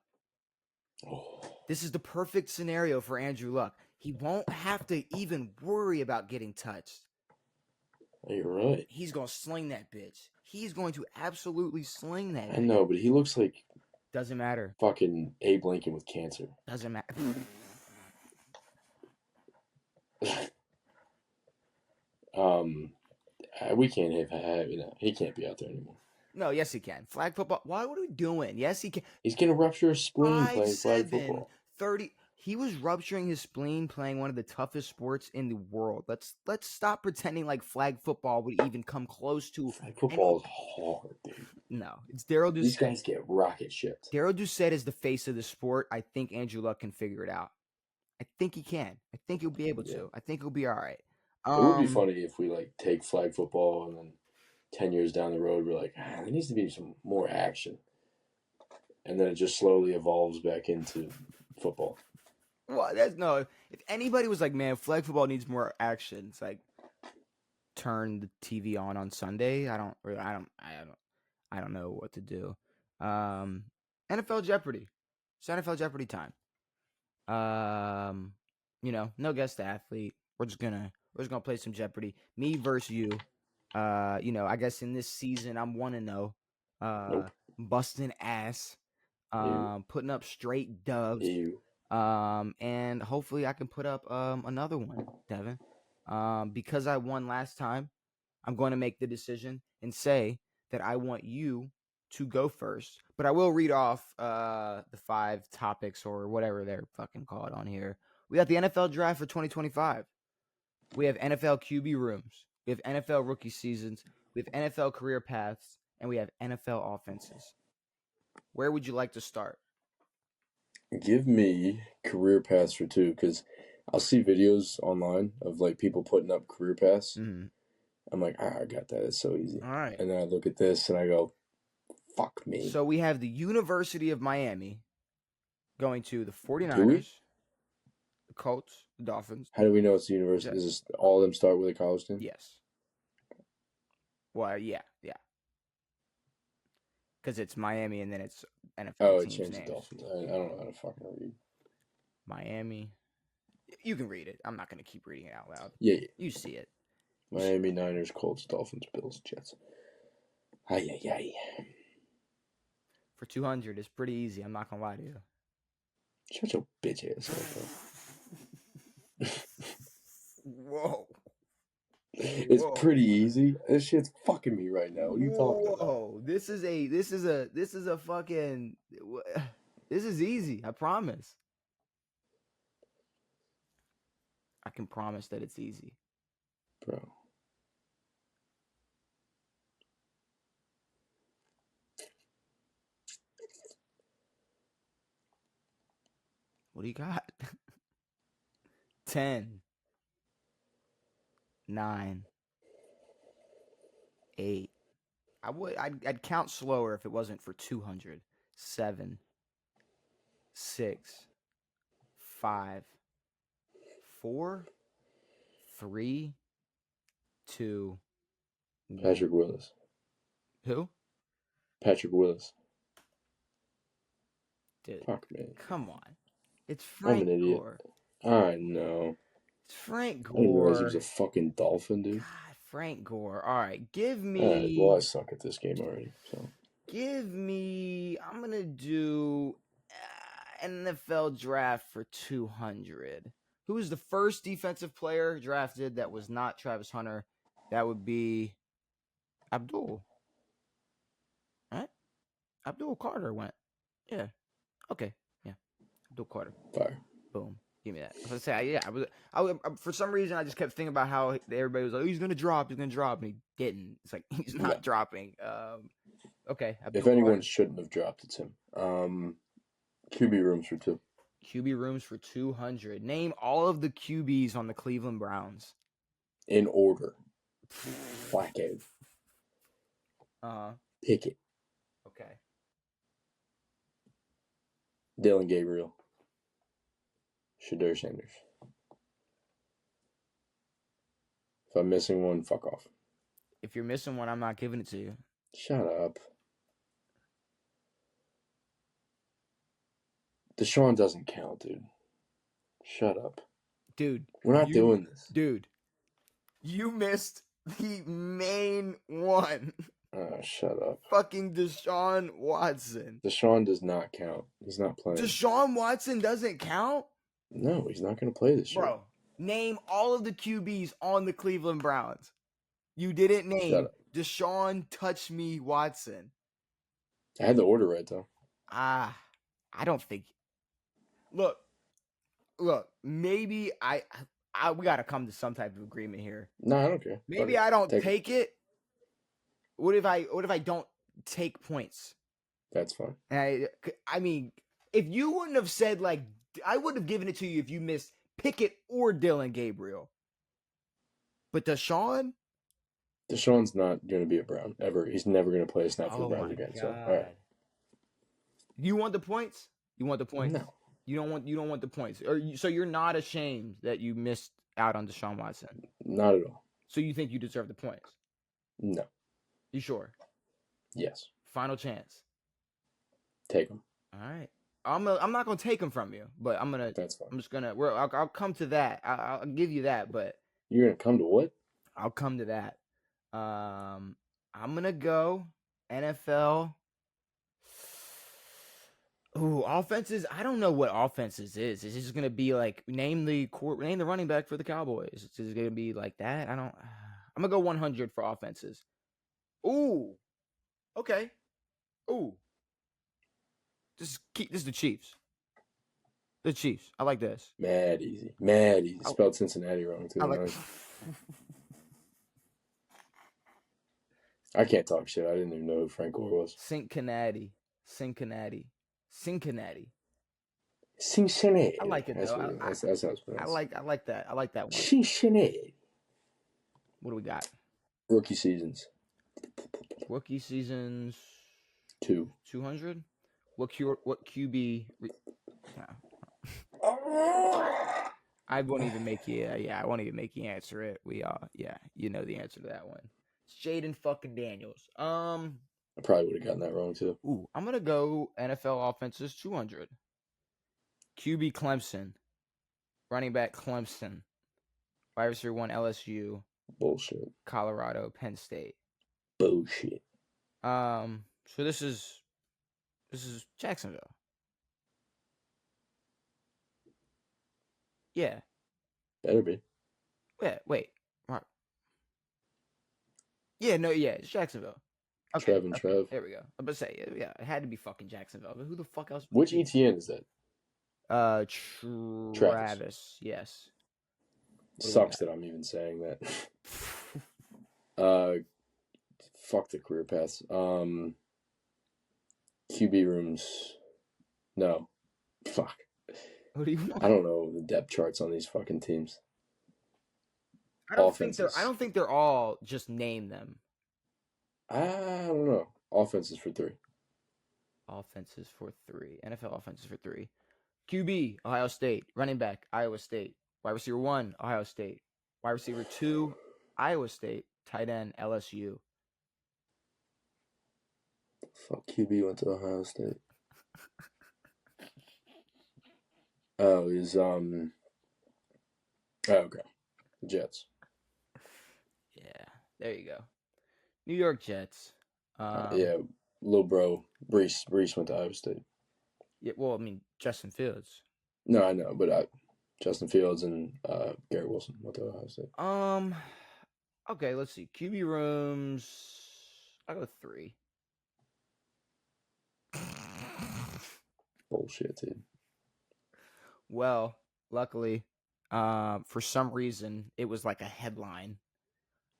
Oh, This is the perfect scenario for Andrew Luck. He won't have to even worry about getting touched. you're right. He's going to sling that bitch. He's going to absolutely sling that I bitch. know, but he looks like Doesn't matter. fucking Abe Lincoln with cancer. Doesn't matter. um, we can't have he can't be out there anymore. No, yes he can. Flag football. What are we doing? Yes he can. He's gonna rupture his spleen Five playing flag seven football. 30. He was rupturing his spleen playing one of the toughest sports in the world. Let's stop pretending like flag football would even come close to Flag any. football is hard, dude. No, it's Daryl These Doucette. guys get rocket shipped. Daryl Doucette is the face of the sport. I think Andrew Luck can figure it out. I think he can. I think he'll be able Yeah. to. I think he'll be all right. It would be funny if we like take flag football and then 10 years down the road we're like, there needs to be some more action. And then it just slowly evolves back into football. Well, there's no. If anybody was like, man, flag football needs more action, it's like turn the TV on Sunday. I don't know what to do. NFL Jeopardy. It's NFL Jeopardy time. No guest athlete. We're just gonna play some Jeopardy. Me versus you. I guess in this season I'm 1-0. Nope. Busting ass. Ew. Putting up straight dubs. Ew. And hopefully I can put up another one, Devin. Because I won last time, I'm going to make the decision and say that I want you to go first. But I will read off the 5 topics or whatever they're fucking called on here. We got the NFL draft for 2025. We have NFL QB rooms. We have NFL rookie seasons. We have NFL career paths, and we have NFL offenses. Where would you like to start? Give me career paths for 2 because I'll see videos online of like people putting up career paths. Mm-hmm. I'm like, I got that. It's so easy. All right. And then I look at this and I go, Fuck me. So we have the University of Miami going to the 49ers, Do we? the Colts, the Dolphins. How do we know it's the university? Does this, all of them start with a college team? Yes. Well, yeah. Because it's Miami and then it's NFL Oh, teams' it changed names. the Dolphins. I don't know how to fucking read. Miami. You can read it. I'm not going to keep reading it out loud. Yeah. You see it. Miami, Niners, Colts, Dolphins, Bills, Jets. Ay. For 200, it's pretty easy. I'm not going to lie to you. Shut your bitch ass up, Whoa. It's pretty easy. This shit's fucking me right now. What are you talking about? Whoa. This is a fucking, this is easy. I promise. I can promise that it's easy. Bro. What do you got? 10, 9, 8. I'd count slower if it wasn't for 200. 7, 6, 5, 4, 3, 2, 1. Patrick Willis. Who? Patrick Willis. Dude, fuck man. Come on. It's Frank I'm an idiot. Gore. I know. It's Frank I didn't realize Gore. he was a fucking dolphin, dude. God, Frank Gore. All right, give me. All right, well, I suck at this game already. So Give me. I'm gonna do NFL draft for 200. Who was the first defensive player drafted that was not Travis Hunter? That would be Abdul. Right? Abdul Carter went. Yeah. Okay. Yeah. Abdul Carter. fire. Boom. Give me that. I was say, yeah. I was. For some reason, I just kept thinking about how everybody was like, "Oh, he's gonna drop. He's gonna drop," and he didn't. It's like he's not dropping. Okay. If anyone shouldn't have dropped, it's him. QB rooms for 2. QB rooms for 200. Name all of the QBs on the Cleveland Browns. In order. Flacco. Pickett. Okay. Dylan Gabriel. Shadur Sanders. If I'm missing one, fuck off. If you're missing one, I'm not giving it to you. Shut up. Deshaun doesn't count, dude. Shut up. Dude. We're not doing this. Dude. You missed the main one. Shut up. Fucking Deshaun Watson. Deshaun does not count. He's not playing. Deshaun Watson doesn't count? No, he's not going to play this year. Bro, name all of the QBs on the Cleveland Browns. You didn't name Deshaun Touch Me Watson. I had the order right, though. I don't think. Look, maybe we got to come to some type of agreement here. No, I don't care. Maybe I don't take it. What if I don't take points? That's fine. I mean, if you wouldn't have said, like, I would have given it to you if you missed Pickett or Dylan Gabriel. But Deshaun's not going to be a Brown ever. He's never going to play a snap for the Browns again. So, all right. You want the points? You want the points? No. You don't want the points. So you're not ashamed that you missed out on Deshaun Watson? Not at all. So you think you deserve the points? No. You sure? Yes. Final chance. Take them. All right. I'm not gonna take them from you, but I'm gonna. That's fine. I'm just gonna. I'll come to that. I'll give you that, but you're gonna come to what? I'll come to that. I'm gonna go NFL. Ooh, offenses. I don't know what offenses is. Is it just gonna be like name the running back for the Cowboys? Is it gonna be like that? I don't. I'm gonna go 100 for offenses. Ooh. Okay. Ooh. This is the Chiefs. The Chiefs. I like this. Mad easy. Mad easy. Spelled Cincinnati wrong too. I can't talk shit. I didn't even know who Frank Gore was. Cincinnati. I like it though. That's how it's pronounced. I like that. I like that one. Cincinnati. What do we got? Rookie seasons. 2. 200. What QB? No. I won't even make you. I won't even make you answer it. Yeah, you know the answer to that one. It's Jaden fucking Daniels. I probably would have gotten that wrong too. Ooh, I'm gonna go NFL offenses 200. QB Clemson, running back Clemson, wide receiver 1 LSU, Bullshit. Colorado, Penn State. Bullshit. So this is Jacksonville. Yeah. Better be. Wait. Right. Yeah, no, yeah, it's Jacksonville. Okay, Trev and Trev. there we go. I'm about to say, yeah, it had to be fucking Jacksonville. But who the fuck else? Which ETN is that? Travis. Travis. Yes. Sucks that I'm even saying that. Fuck the career paths. QB rooms. No. Fuck. What do you want? I don't know the depth charts on these fucking teams. I don't think they're all just name them. I don't know. Offenses for 3. Offenses for 3. NFL offenses for 3. QB, Ohio State. Running back, Iowa State. Wide receiver 1, Ohio State. Wide receiver 2, Iowa State. Tight end, LSU. Fuck, QB went to Ohio State. Oh, he's okay. The Jets. Yeah, there you go. New York Jets. Yeah, little bro, Brees went to Iowa State. Yeah, well, I mean, Justin Fields. No, I know, but Justin Fields and Garrett Wilson went to Ohio State. Okay, let's see. QB rooms. I'll go 3. Bullshit, dude. Well, luckily, for some reason, it was like a headline.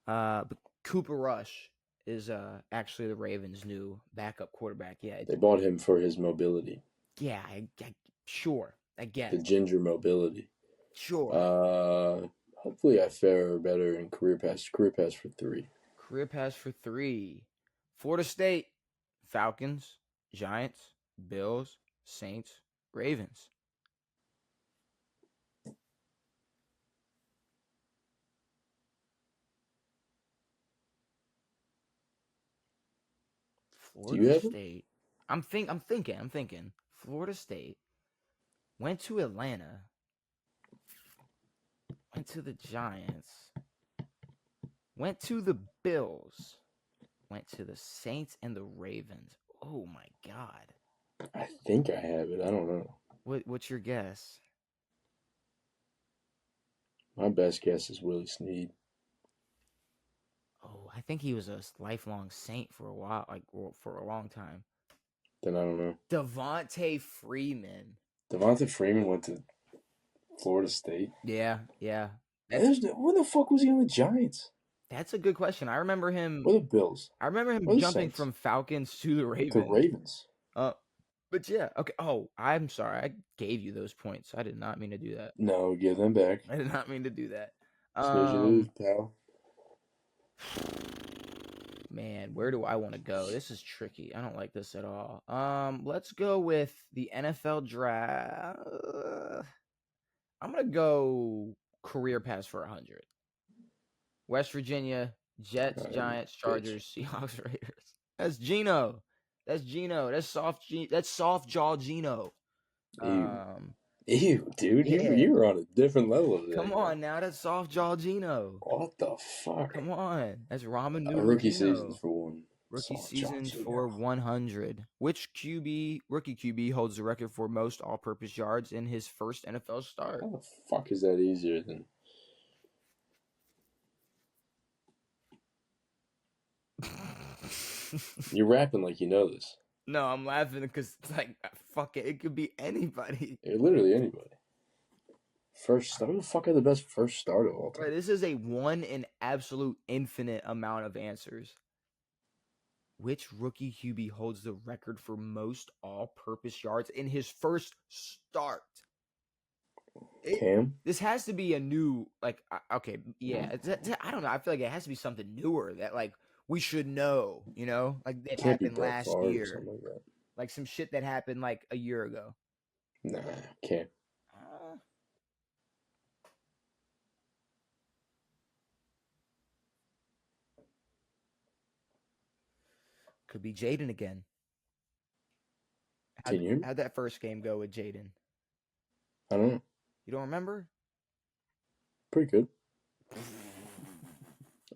But Cooper Rush is actually the Ravens' new backup quarterback. Yeah, They bought him for his mobility. Yeah, sure, I get the it. ginger mobility. Sure. Hopefully I fare better in career pass. Career pass for 3. Career pass for 3. Florida State, Falcons, Giants, Bills, Saints, Ravens. Florida State. I'm thinking. Florida State went to Atlanta. Went to the Giants. Went to the Bills. Went to the Saints and the Ravens. Oh my God. I think I have it. I don't know. What's your guess? My best guess is Willie Snead. Oh, I think he was a lifelong Saint for a while, for a long time. Then I don't know. Devontae Freeman. Devontae Freeman went to Florida State? Yeah. When the fuck was he on the Giants? That's a good question. I remember him. Or the Bills? I remember him jumping from Falcons to the Ravens. The Ravens. But yeah, okay. Oh, I'm sorry. I gave you those points. I did not mean to do that. No, give them back. I did not mean to do that. Snooze you lose, pal. Man, where do I want to go? This is tricky. I don't like this at all. Let's go with the NFL draft. I'm gonna go career pass for 100. West Virginia, Jets, Giants, Chargers, Seahawks, Raiders. That's Geno. That's soft jaw Geno. Ew, dude. Yeah. You were on a different level today. Come on now, that's soft jaw Geno. What the fuck? Come on. That's ramen noodle. Rookie seasons for 1. Rookie seasons for 100. Which rookie QB holds the record for most all-purpose yards in his first NFL start? How the fuck is that easier than... You're rapping like you know this. No, I'm laughing because fuck it. It could be anybody. Literally anybody. First start. Who the fuck are the best first start of all time? Right, this is a one in absolute infinite amount of answers. Which rookie QB holds the record for most all-purpose yards in his first start? Cam? This has to be a new, okay, yeah. I don't know. I feel like it has to be something newer that, we should know, like it Can't be happened Brett last Favre or year, something like that. like some shit that happened like a year ago. Nah, can't. Uh, could be Jaden again. Can you hear me? How'd that first game go with Jaden? I don't know. You don't remember? Pretty good.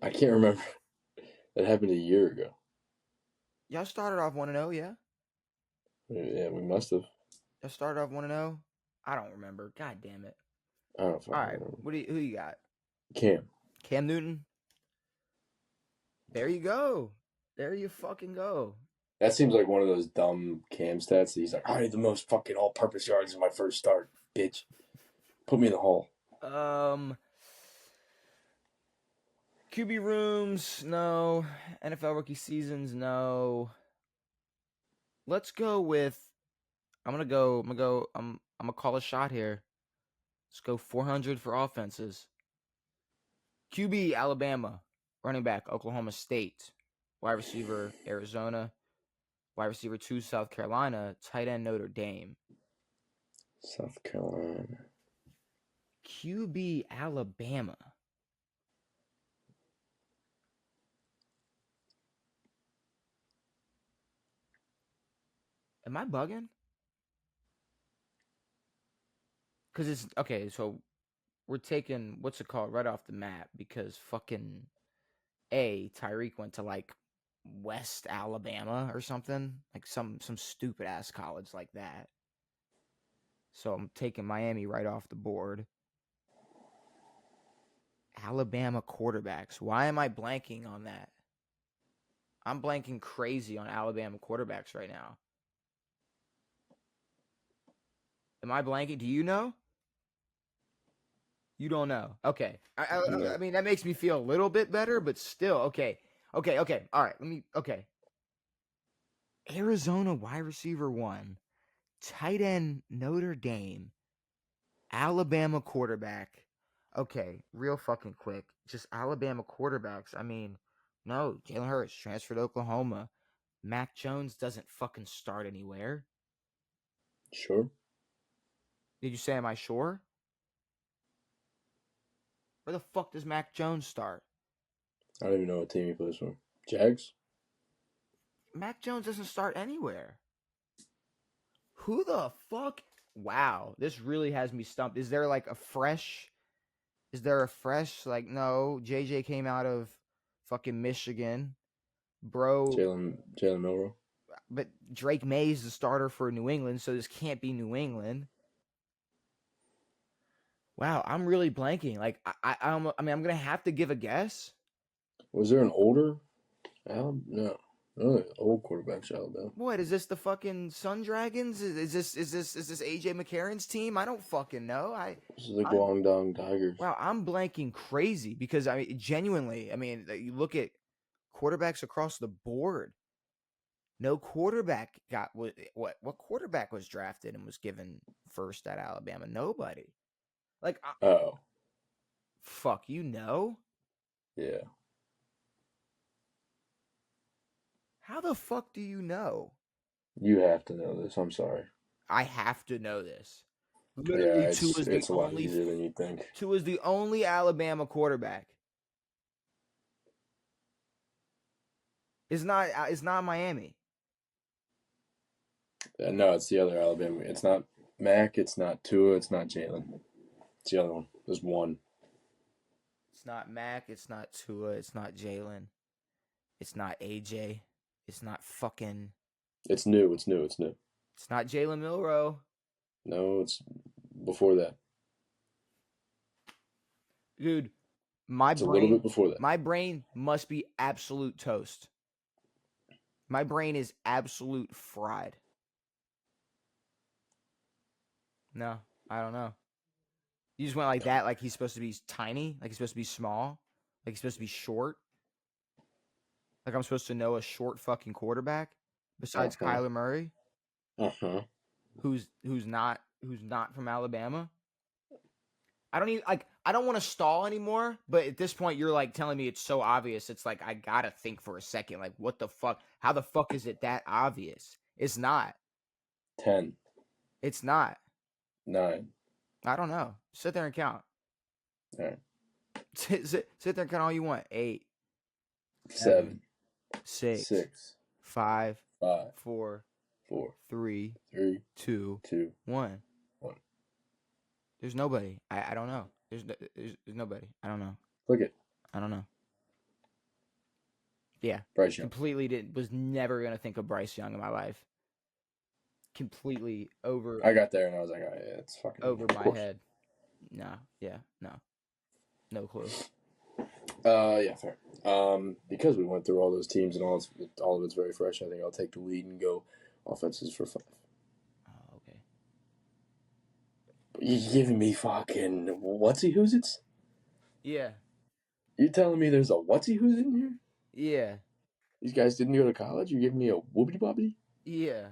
I can't remember. That happened a year ago. Y'all started off 1-0, yeah? Yeah, we must have. Y'all started off 1-0. I don't remember. God damn it. I don't All fucking right, remember. who you got? Cam. Cam Newton. There you go. There you fucking go. That seems like one of those dumb Cam stats that he's like, I had the most fucking all-purpose yards in my first start, bitch. Put me in the hole. QB rooms, no. NFL rookie seasons, no. Let's go with. I'm gonna call a shot here. Let's go 400 for offenses. QB Alabama, running back Oklahoma State, wide receiver Arizona, wide receiver 2 South Carolina, tight end Notre Dame. South Carolina. QB Alabama. Am I bugging? Because it's okay. So we're taking what's it called right off the map because fucking Tyreek went to like West Alabama or something like some stupid ass college like that. So I'm taking Miami right off the board. Alabama quarterbacks. Why am I blanking on that? I'm blanking crazy on Alabama quarterbacks right now. Am I blanking? Do you know? You don't know. Okay. I No. mean, that makes me feel a little bit better, but still, okay. Okay. All right. Okay. Arizona wide receiver 1, tight end Notre Dame, Alabama quarterback. Okay, real fucking quick. Just Alabama quarterbacks. I mean, no, Jalen Hurts transferred to Oklahoma. Mac Jones doesn't fucking start anywhere. Sure. Did you say, am I sure? Where the fuck does Mac Jones start? I don't even know what team he plays for. Jags? Mac Jones doesn't start anywhere. Who the fuck? Wow, this really has me stumped. Is there like a fresh? Is there a fresh? Like, no, JJ came out of fucking Michigan, bro. Jalen Milrow. But Drake May is the starter for New England, so this can't be New England. Wow, I'm really blanking. Like, I mean, I'm gonna have to give a guess. Was there an older No. No, old quarterbacks Alabama. What is this? The fucking Sun Dragons? Is this AJ McCarron's team? I don't fucking know. This is the I'm Guangdong Tigers. wow. I'm blanking crazy because I mean, genuinely. I mean, you look at quarterbacks across the board. No quarterback got what quarterback was drafted and was given first at Alabama? Nobody. Like, Oh. fuck, you know? Yeah. How the fuck do you know? You have to know this. I'm sorry. I have to know this. Yeah, Literally, it's a lot easier than you think. Tua is the only Alabama quarterback. It's not Miami. No, it's the other Alabama. It's not Mac. It's not Tua. It's not Jalen. It's the other one. There's one. It's not Mac. It's not Tua. It's not Jalen. It's not AJ. It's not fucking. It's new. It's new. It's new. It's not Jalen Milrow. No, it's before that. Dude, It's a little bit before that. my brain must be absolute toast. My brain is absolute fried. No, I don't know. You just went like that, like he's supposed to be tiny, like he's supposed to be small, like he's supposed to be short. Like I'm supposed to know a short fucking quarterback besides Kyler Murray, Uh-huh. who's not from Alabama. I don't even like. I don't want to stall anymore. But at this point, you're like telling me it's so obvious. It's like I gotta think for a second. Like, what the fuck? How the fuck is it that obvious? It's not. 10, It's not. 9. I don't know. Sit there and count. All right. Sit there and count all you want. 8, 7, 6, 6, 5, 5, 4, 4, 3, 3, 2, 2, 1. 1. There's nobody. I don't know. There's nobody. I don't know. Look it. I don't know. Yeah. Bryce Young. Completely was never gonna think of Bryce Young in my life. Completely over I got there and I was like, oh, yeah, it's fucking over my course. head. No. Yeah. No. No clue. Yeah, fair. Because we went through all those teams and all of it's very fresh, I think I'll take the lead and go offenses for 5. Oh, okay. You giving me fucking whatsy who's it's? Yeah. You telling me there's a whatsy who's in here? Yeah. These guys didn't go to college? You're giving me a whoopity boppity? Yeah.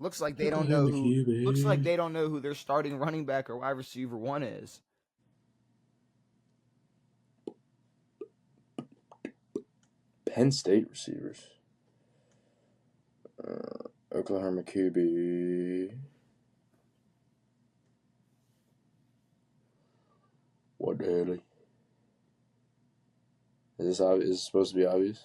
Looks like they don't know Oklahoma who. Looks like QB. they don't know who their starting running back or wide receiver 1 is. Penn State receivers. Oklahoma QB. What the hell? Is this obvious? Is this supposed to be obvious?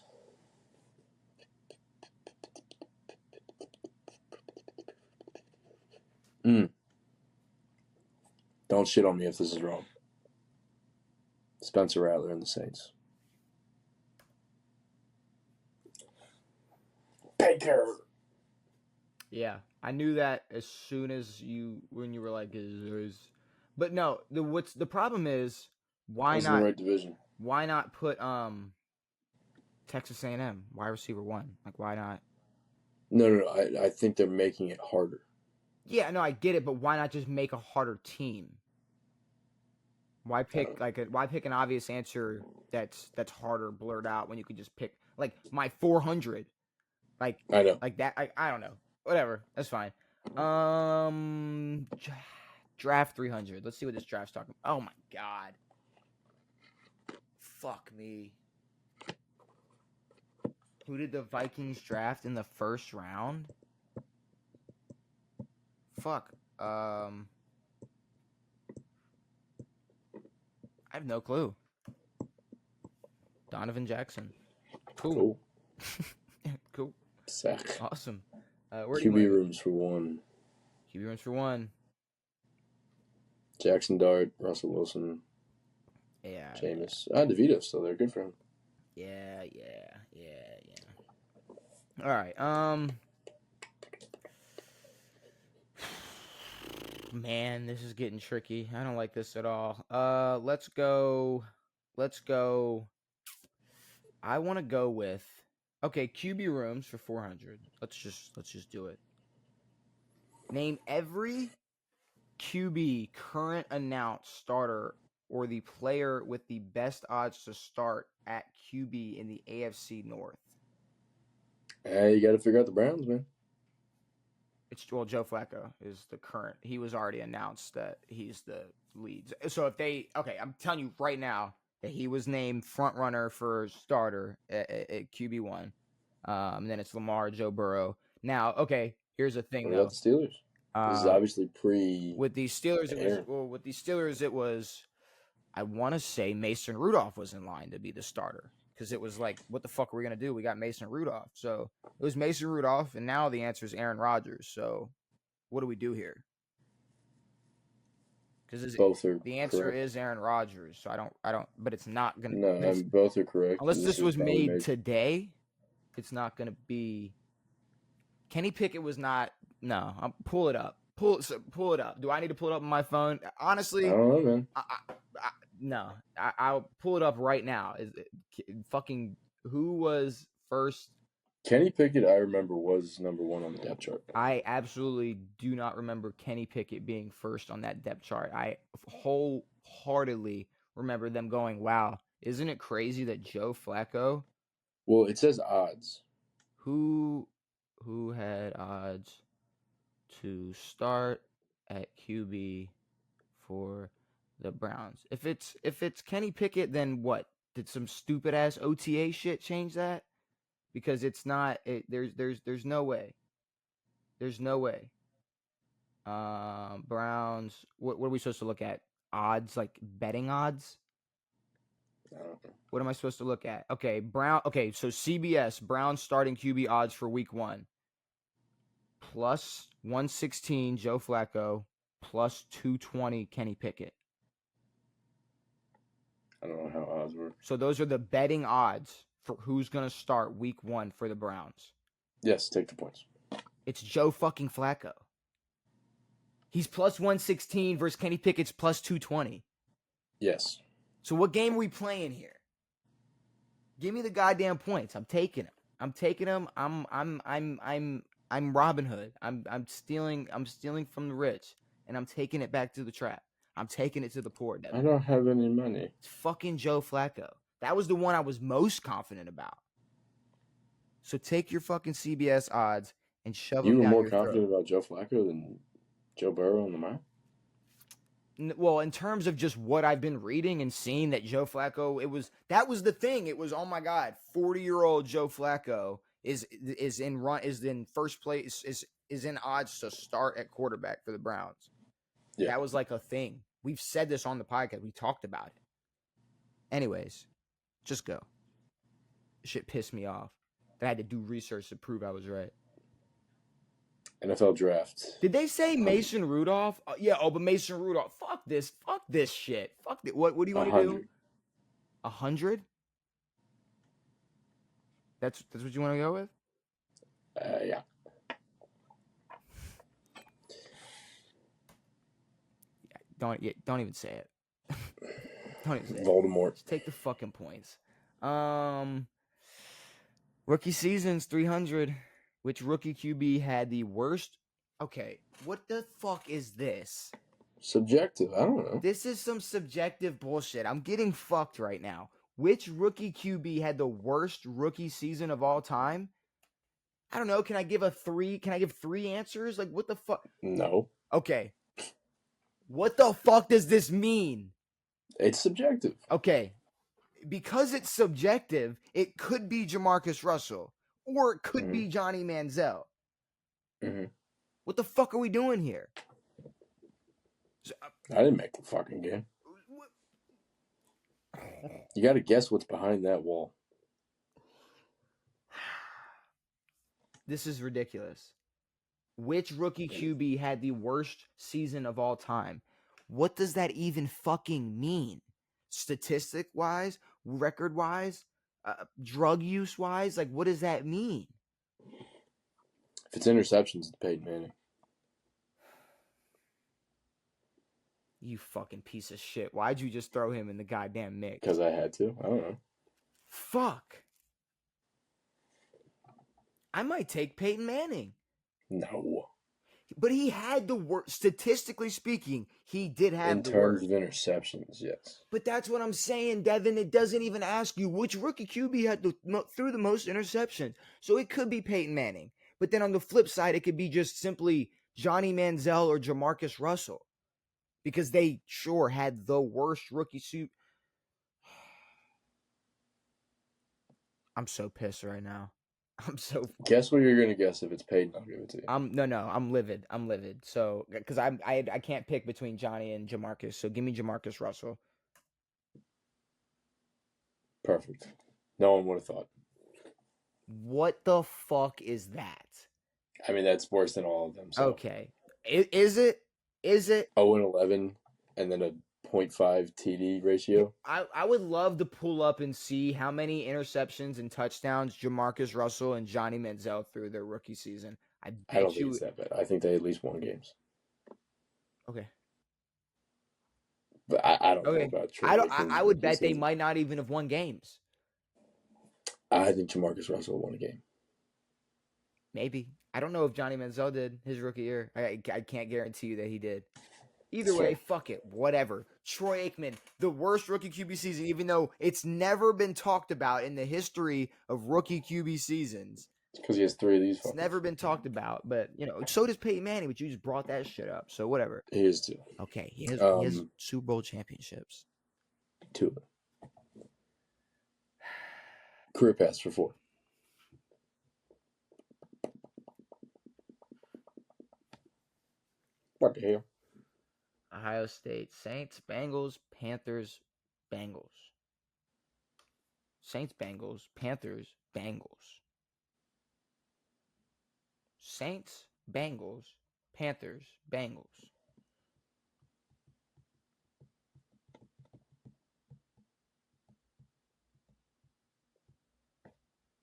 Don't shit on me if this is wrong. Spencer Rattler and the Saints. Baker. Yeah, I knew that as soon as when you were like, but no, the problem is I why was in the not right division. why not put Texas A&M wide receiver 1? Like, why not? No. I think they're making it harder. Yeah, no, I get it, but why not just make a harder team? Why pick why pick an obvious answer that's harder blurred out when you could just pick like my 400, like I know. like that? I don't know. Whatever, that's fine. Draft 300. Let's see what this draft's talking about. Oh my god. Fuck me. Who did the Vikings draft in the first round? Fuck. I have no clue. Donovan Jackson. Cool. Cool. Sack. Awesome. Where do you QB want to go? rooms for 1. QB rooms for 1. Jackson Dart, Russell Wilson, Yeah. Jameis. DeVito's still there. Good for him. Yeah. All right. Man, this is getting tricky. I don't like this at all. Let's go. I want to go with QB rooms for 400. Let's just do it. Name every QB current announced starter or the player with the best odds to start at QB in the AFC North. Hey, you got to figure out the Browns, man. Joe Flacco is the current. He was already announced that he's the lead. So if I'm telling you right now that he was named front runner for starter at QB1. And then it's Lamar, Joe Burrow. Now, here's the thing What though. about the Steelers? This is obviously With these Steelers, Aaron. it was. I want to say Mason Rudolph was in line to be the starter because it was like, what the fuck are we gonna do? We got Mason Rudolph, so it was Mason Rudolph, and now the answer is Aaron Rodgers. So, what do we do here? Because the answer correct. is Aaron Rodgers. So I don't. But it's not gonna. No, both are correct. Unless this was made today, it's not gonna be. Kenny Pickett was not. No, pull it up. Pull it up. Do I need to pull it up on my phone? Honestly, I don't know, man. No, I'll pull it up right now. Is it, fucking who was first? Kenny Pickett, I remember, was number 1 on the depth chart. I absolutely do not remember Kenny Pickett being first on that depth chart. I wholeheartedly remember them going, "Wow, isn't it crazy that Joe Flacco?" Well, it says odds. Who had odds to start at QB for The Browns. If it's Kenny Pickett, then what? Did some stupid ass OTA shit change that? Because it's not. There's no way. There's no way. Browns. What are we supposed to look at? Odds, like betting odds. I don't know. What am I supposed to look at? Okay, Brown. Okay, so CBS Browns starting QB odds for Week 1. Plus 116 Joe Flacco. Plus 220 Kenny Pickett. I don't know how odds work. So those are the betting odds for who's gonna start Week 1 for the Browns. Yes, take the points. It's Joe fucking Flacco. He's plus 116 versus Kenny Pickett's plus 220. Yes. So what game are we playing here? Give me the goddamn points. I'm taking them. I'm taking them. I'm Robin Hood. I'm stealing from the rich, and I'm taking it back to the trap. I'm taking it to the poor. Devin. I don't have any money. It's fucking Joe Flacco. That was the one I was most confident about. So take your fucking CBS odds and shove them You were down more your confident throat. about Joe Flacco than Joe Burrow on the mound? Well, in terms of just what I've been reading and seeing, that Joe Flacco, that was the thing. It was, oh my God, 40-year-old Joe Flacco is in first place, is in odds to start at quarterback for the Browns. Yeah. That was like a thing. We've said this on the podcast. We talked about it. Anyways, just go. Shit pissed me off that I had to do research to prove I was right. NFL draft. Did they say Mason Rudolph? Yeah. Oh, but Mason Rudolph. Fuck this shit. Fuck it. What do you want to do? 100? That's what you want to go with? Yeah. Don't even say it. Don't even say it. Voldemort. Just take the fucking points. Rookie seasons 300. Which rookie QB had the worst? Okay, what the fuck is this? Subjective. I don't know. This is some subjective bullshit. I'm getting fucked right now. Which rookie QB had the worst rookie season of all time? I don't know. Can I give 3 answers? Like, what the fuck? No. Okay. What the fuck does this mean? It's subjective. Okay. Because it's subjective, it could be Jamarcus Russell. Or it could be Johnny Manziel. Mm-hmm. What the fuck are we doing here? I didn't make the fucking game. You got to guess what's behind that wall. This is ridiculous. Which rookie QB had the worst season of all time? What does that even fucking mean? Statistic-wise? Record-wise? Drug use-wise? Like, what does that mean? If it's interceptions, it's Peyton Manning. You fucking piece of shit. Why'd you just throw him in the goddamn mix? Because I had to. I don't know. Fuck. I might take Peyton Manning. No. But he had the worst. Statistically speaking, he did have the worst. In terms of interceptions, yes. But that's what I'm saying, Devin. It doesn't even ask you which rookie QB had threw the most interceptions. So it could be Peyton Manning. But then on the flip side, it could be just simply Johnny Manziel or Jamarcus Russell. Because they sure had the worst rookie suit. I'm so pissed right now. I'm so. Guess what you're gonna guess. If it's Peyton, I'll give it to you. I'm livid. So because I can't pick between Johnny and Jamarcus. So give me Jamarcus Russell. Perfect. No one would have thought. What the fuck is that? I mean, that's worse than all of them. So. Okay, is it? 0-11 and then a 0.5 TD ratio. I would love to pull up and see how many interceptions and touchdowns Jamarcus Russell and Johnny Manziel threw their rookie season. I don't think it's that bad. I think they at least won games. Okay. But I don't know about Troy. I would bet they might not even have won games. I think Jamarcus Russell won a game. Maybe. I don't know if Johnny Manziel did his rookie year. I can't guarantee you that he did. Either way, fuck it. Whatever. Troy Aikman, the worst rookie QB season, even though it's never been talked about in the history of rookie QB seasons. It's because he has 3 of these It's fuckers. never been talked about, but so does Peyton Manning, but you just brought that shit up. So whatever. He is 2. Okay, he has Um, Super Bowl championships. 2 of them. Career pass for 4. What the hell? Ohio State, Saints, Bengals, Panthers, Bengals. Saints, Bengals, Panthers, Bengals. Saints, Bengals, Panthers, Bengals.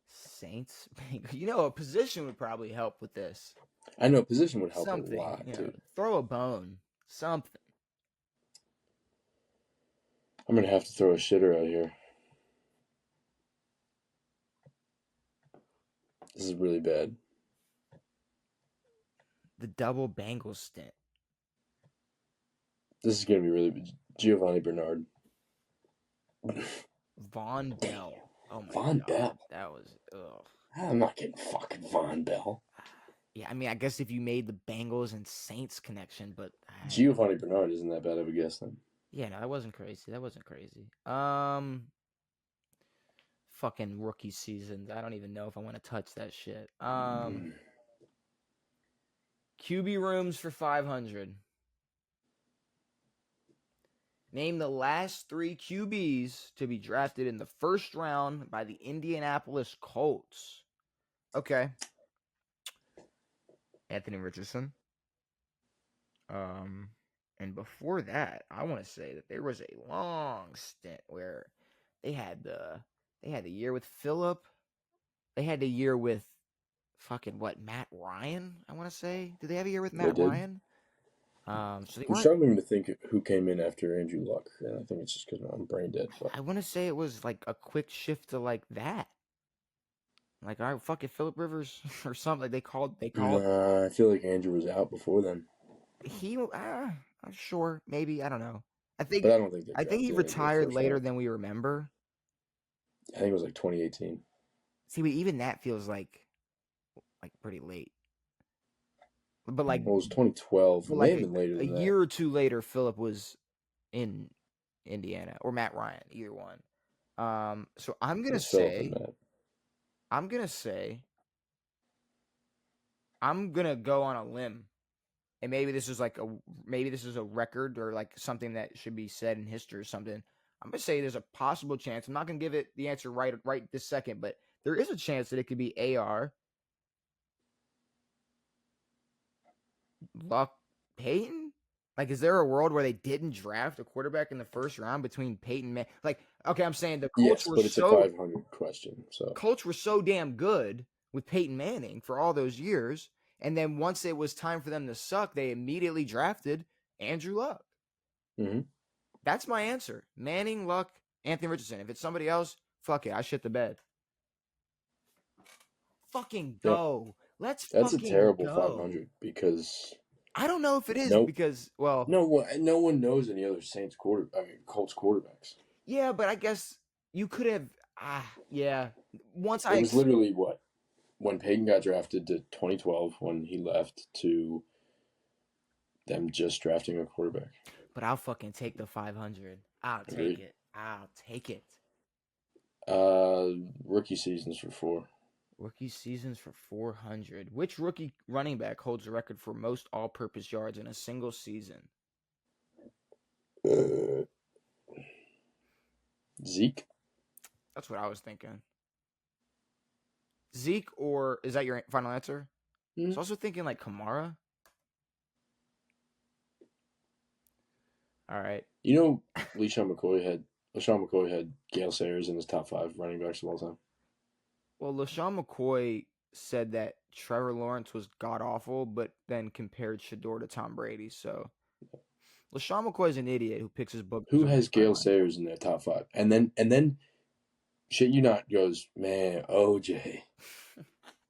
Saints, Bengals. A position would probably help with this. I know position would help a Something, lot, dude. throw a bone. Something. I'm gonna have to throw a shitter out here. This is really bad. The double Bengals stint. This is gonna be really bad. Giovanni Bernard. Von Bell. Oh my Von god. Bell. That was ugh. I'm not getting fucking Von Bell. Yeah, I mean, I guess if you made the Bengals and Saints connection, but Giovanni Bernard isn't that bad of a guess then. yeah, no, that wasn't crazy. Fucking rookie seasons. I don't even know if I want to touch that shit. QB rooms for 500. Name the last 3 QBs to be drafted in the first round by the Indianapolis Colts. Okay. Anthony Richardson. And before that, I want to say that there was a long stint where they had the year with Phillip. They had the year with fucking Matt Ryan, I want to say. Did they have a year with Matt Ryan? So they I'm struggling to think who came in after Andrew Luck, and I think it's just because I'm brain dead. But I want to say it was like a quick shift to like that. Like, all right, fuck it, Phillip Rivers or something. Like they called. I feel like Andrew was out before then. I'm sure, maybe, I don't know. But I don't think. I think he retired later than we remember. I think it was like 2018. See, but even that feels like pretty late. But like, well, it was 2012. It may have been later than a year or two later, Phillip was in Indiana or Matt Ryan, either one. So I'm gonna go on a limb, and maybe this is a record or like something that should be said in history or something. I'm gonna say there's a possible chance. I'm not gonna give it the answer right this second, but there is a chance that it could be AR, Luck, Peyton. Like, is there a world where they didn't draft a quarterback in the first round between Peyton Man? Like, okay, I'm saying the Colts were but it's a 500 question. So Colts were so damn good with Peyton Manning for all those years, and then once it was time for them to suck, they immediately drafted Andrew Luck. Mm-hmm. That's my answer. Manning, Luck, Anthony Richardson. If it's somebody else, fuck it. I shit the bed. Fucking go. Let's That's fucking a terrible go. 500 because I don't know if it is because, well, no one knows any other Colts quarterbacks. Yeah, but I guess you could have. Yeah. It was literally what when Peyton got drafted to 2012 when he left to them just drafting a quarterback. But I'll fucking take the 500. I'll take it. I'll take it. Rookie seasons for 4. Rookie seasons for 400. Which rookie running back holds the record for most all-purpose yards in a single season? Zeke. That's what I was thinking. Zeke, or is that your final answer? I was also thinking like Kamara. All right. LeSean McCoy had Gale Sayers in his top 5 running backs of all time. Well, LeSean McCoy said that Trevor Lawrence was god-awful, but then compared Shador to Tom Brady. So LeSean McCoy is an idiot who picks his book. Who has Gale Sayers in their top 5? And then shit you not goes, man, OJ.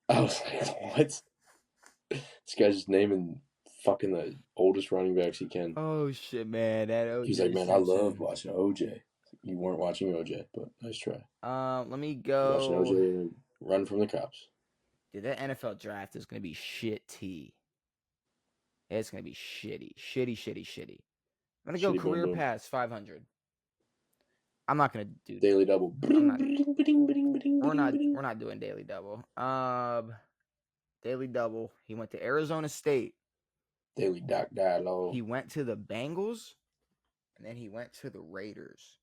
I was like, what? This guy's just naming fucking the oldest running backs he can. Oh, shit, man. That OJ. He's like, man, I love watching OJ. You weren't watching OJ, but nice try. Let me go. Watching OJ run from the cops. Dude, that NFL draft is gonna be shitty. It's gonna be shitty, shitty, shitty, shitty. I'm gonna go Shitty boom career boom. pass 500. I'm not gonna do. Daily double. I'm not. We're not doing daily double. Daily double. He went to Arizona State. Daily doc dialogue. He went to the Bengals, and then he went to the Raiders.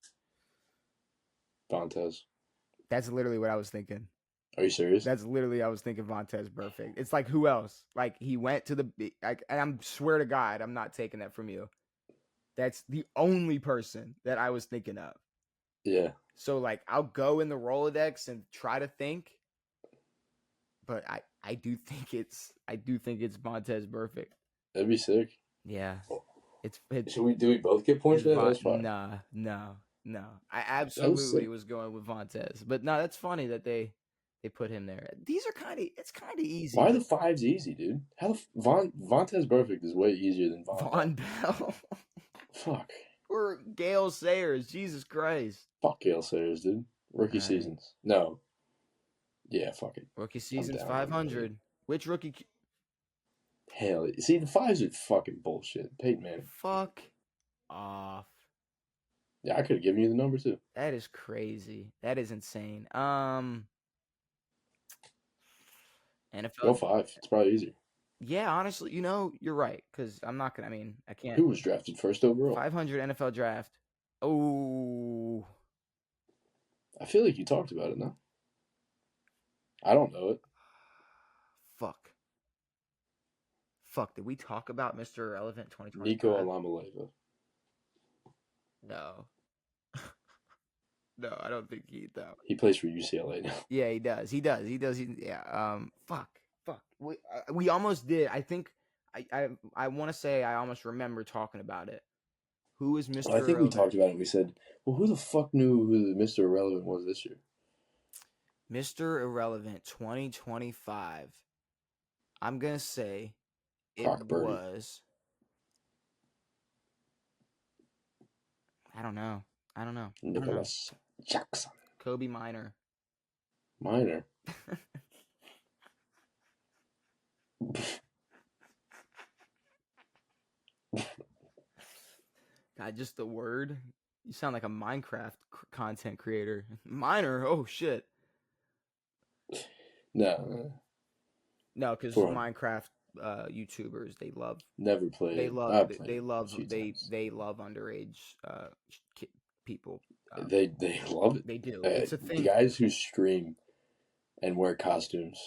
Vontez. That's literally what I was thinking. Are you serious? That's literally I was thinking Vontez perfect. It's like who else? Like he went to the and I'm swear to God, I'm not taking that from you. That's the only person that I was thinking of. Yeah. So like I'll go in the Rolodex and try to think, but I do think it's Vontez perfect. That'd be sick. Yeah. It's Do we both get points for that? That's fine. No. I absolutely was going with Vontez. But no, that's funny that they put him there. These are it's kind of easy. Why are the fives easy, dude? How Vontez perfect is way easier than Von Bell? Fuck. Or Gale Sayers. Jesus Christ. Fuck Gale Sayers, dude. Rookie Right. seasons. No. Yeah, fuck it. Rookie seasons 500. Which rookie? Hell, see, the fives are fucking bullshit. Peyton Manning. Fuck off. Yeah, I could have given you the number too. That is crazy. That is insane. NFL. Go five. It's probably easier. Yeah, honestly, you're right. Because I'm not gonna. I can't. Who was drafted first overall? 500 NFL draft. Oh. I feel like you talked about it now. I don't know it. Fuck. Did we talk about Mr. Irrelevant 2025? Nico Alamaleva. No. No, I don't think he plays for UCLA now. Yeah, he does. Yeah. Fuck. We almost did. I think I want to say I almost remember talking about it. Who is Mr. Well, I think Irrelevant? we talked about it. We said, well, who the fuck knew who Mr. Irrelevant was this year? Mr. Irrelevant 2025. I'm going to say it was. I don't know. Nicholas Jackson. Kobe Minor. God, just the word. You sound like a Minecraft content creator. Minor. Oh shit. No, because Minecraft YouTubers they love. Never played. They love underage people. They love it. They do. It's a thing. The guys who stream and wear costumes.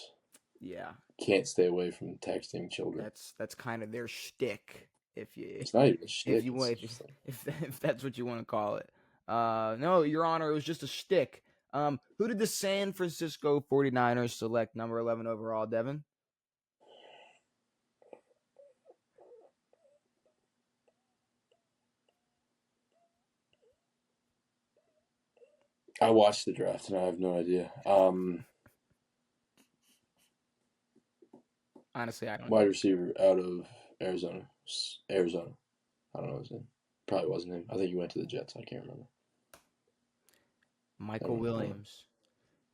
Yeah. Can't stay away from texting children. That's kind of their shtick. It's not even a shtick. If that's what you want to call it. No, Your Honor, it was just a shtick. Who did the San Francisco 49ers select number 11 overall, Devin? I watched the draft and I have no idea. Honestly, I don't know. Wide receiver out of Arizona. I don't know his name. Probably wasn't him. I think he went to the Jets. I can't remember. Michael Williams.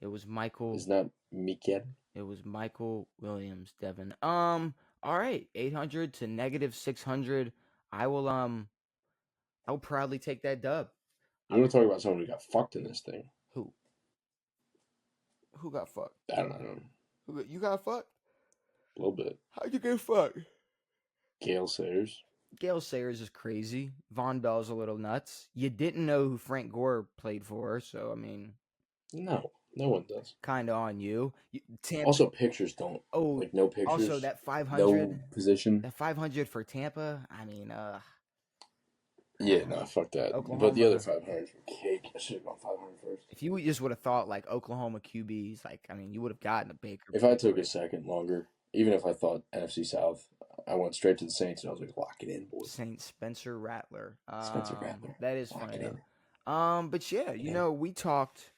It was Michael. Is that Mikel? It was Michael Williams, Devin. All right, 800 to negative 600. I will proudly take that dub. You want to talk about someone who got fucked in this thing? Who got fucked? I don't know. You got fucked? A little bit. How'd you get fucked? Gale Sayers. Gale Sayers is crazy. Von Bell's a little nuts. You didn't know who Frank Gore played for, so no one does. Kind of on you. Tampa. Also, pictures don't. No pictures. Also, that 500. No position. That 500 for Tampa. Yeah, no, fuck that. Oklahoma. But the other 500 for cake. I should have gone 500 first. If you just would have thought like Oklahoma QBs, you would have gotten a Baker. If I took a second longer, even if I thought NFC South, I went straight to the Saints and I was like, lock it in, boys. Saints, Spencer Rattler. Spencer Rattler. That is funny though. But yeah, we talked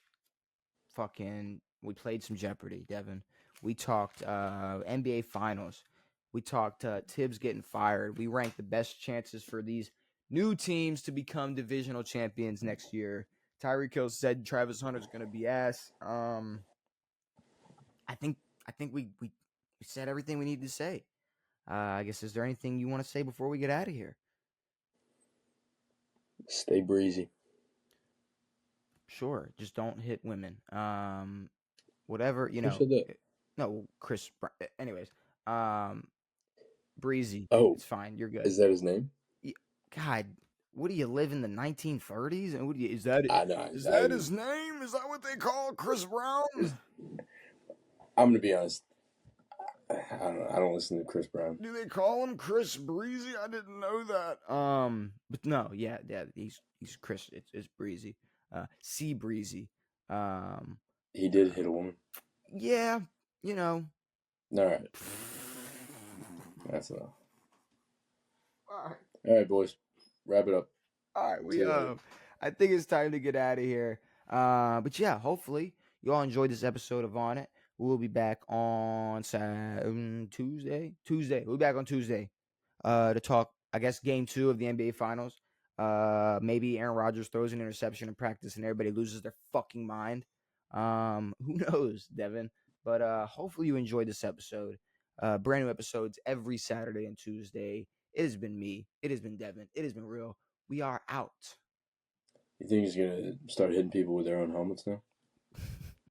we played some Jeopardy, Devin. We talked NBA Finals. We talked Tibbs getting fired. We ranked the best chances for these new teams to become divisional champions next year. Tyreek Hill said Travis Hunter's going to be ass. I I think we said everything we need to say. I guess, is there anything you want to say before we get out of here? Stay breezy. Sure, just don't hit women. Whatever, Who said that? no, anyways, um, Breezy, Oh, it's fine. You're good. is that his name? Y- God, what do you live in the 1930s? And what do you, is that I know. is that his name? Is that what they call Chris Brown? I'm gonna be honest. I don't know. I don't listen to Chris Brown. Do they call him Chris Breezy? I didn't know that. But no, yeah, he's Chris. It's Breezy. C Breezy. Um, He did hit a woman. yeah, you know. All right, that's enough. All right. All right, boys, wrap it up. All right, See you later. I think it's time to get out of here. But yeah, hopefully you all enjoyed this episode of On It. We'll be back on Tuesday. We'll be back on Tuesday. To talk, I guess, game 2 of the NBA Finals. Maybe Aaron Rodgers throws an interception in practice and everybody loses their fucking mind. Who knows, Devin? But hopefully you enjoyed this episode. Brand new episodes every Saturday and Tuesday. It has been me. It has been Devin. It has been real. We are out. You think he's gonna start hitting people with their own helmets now?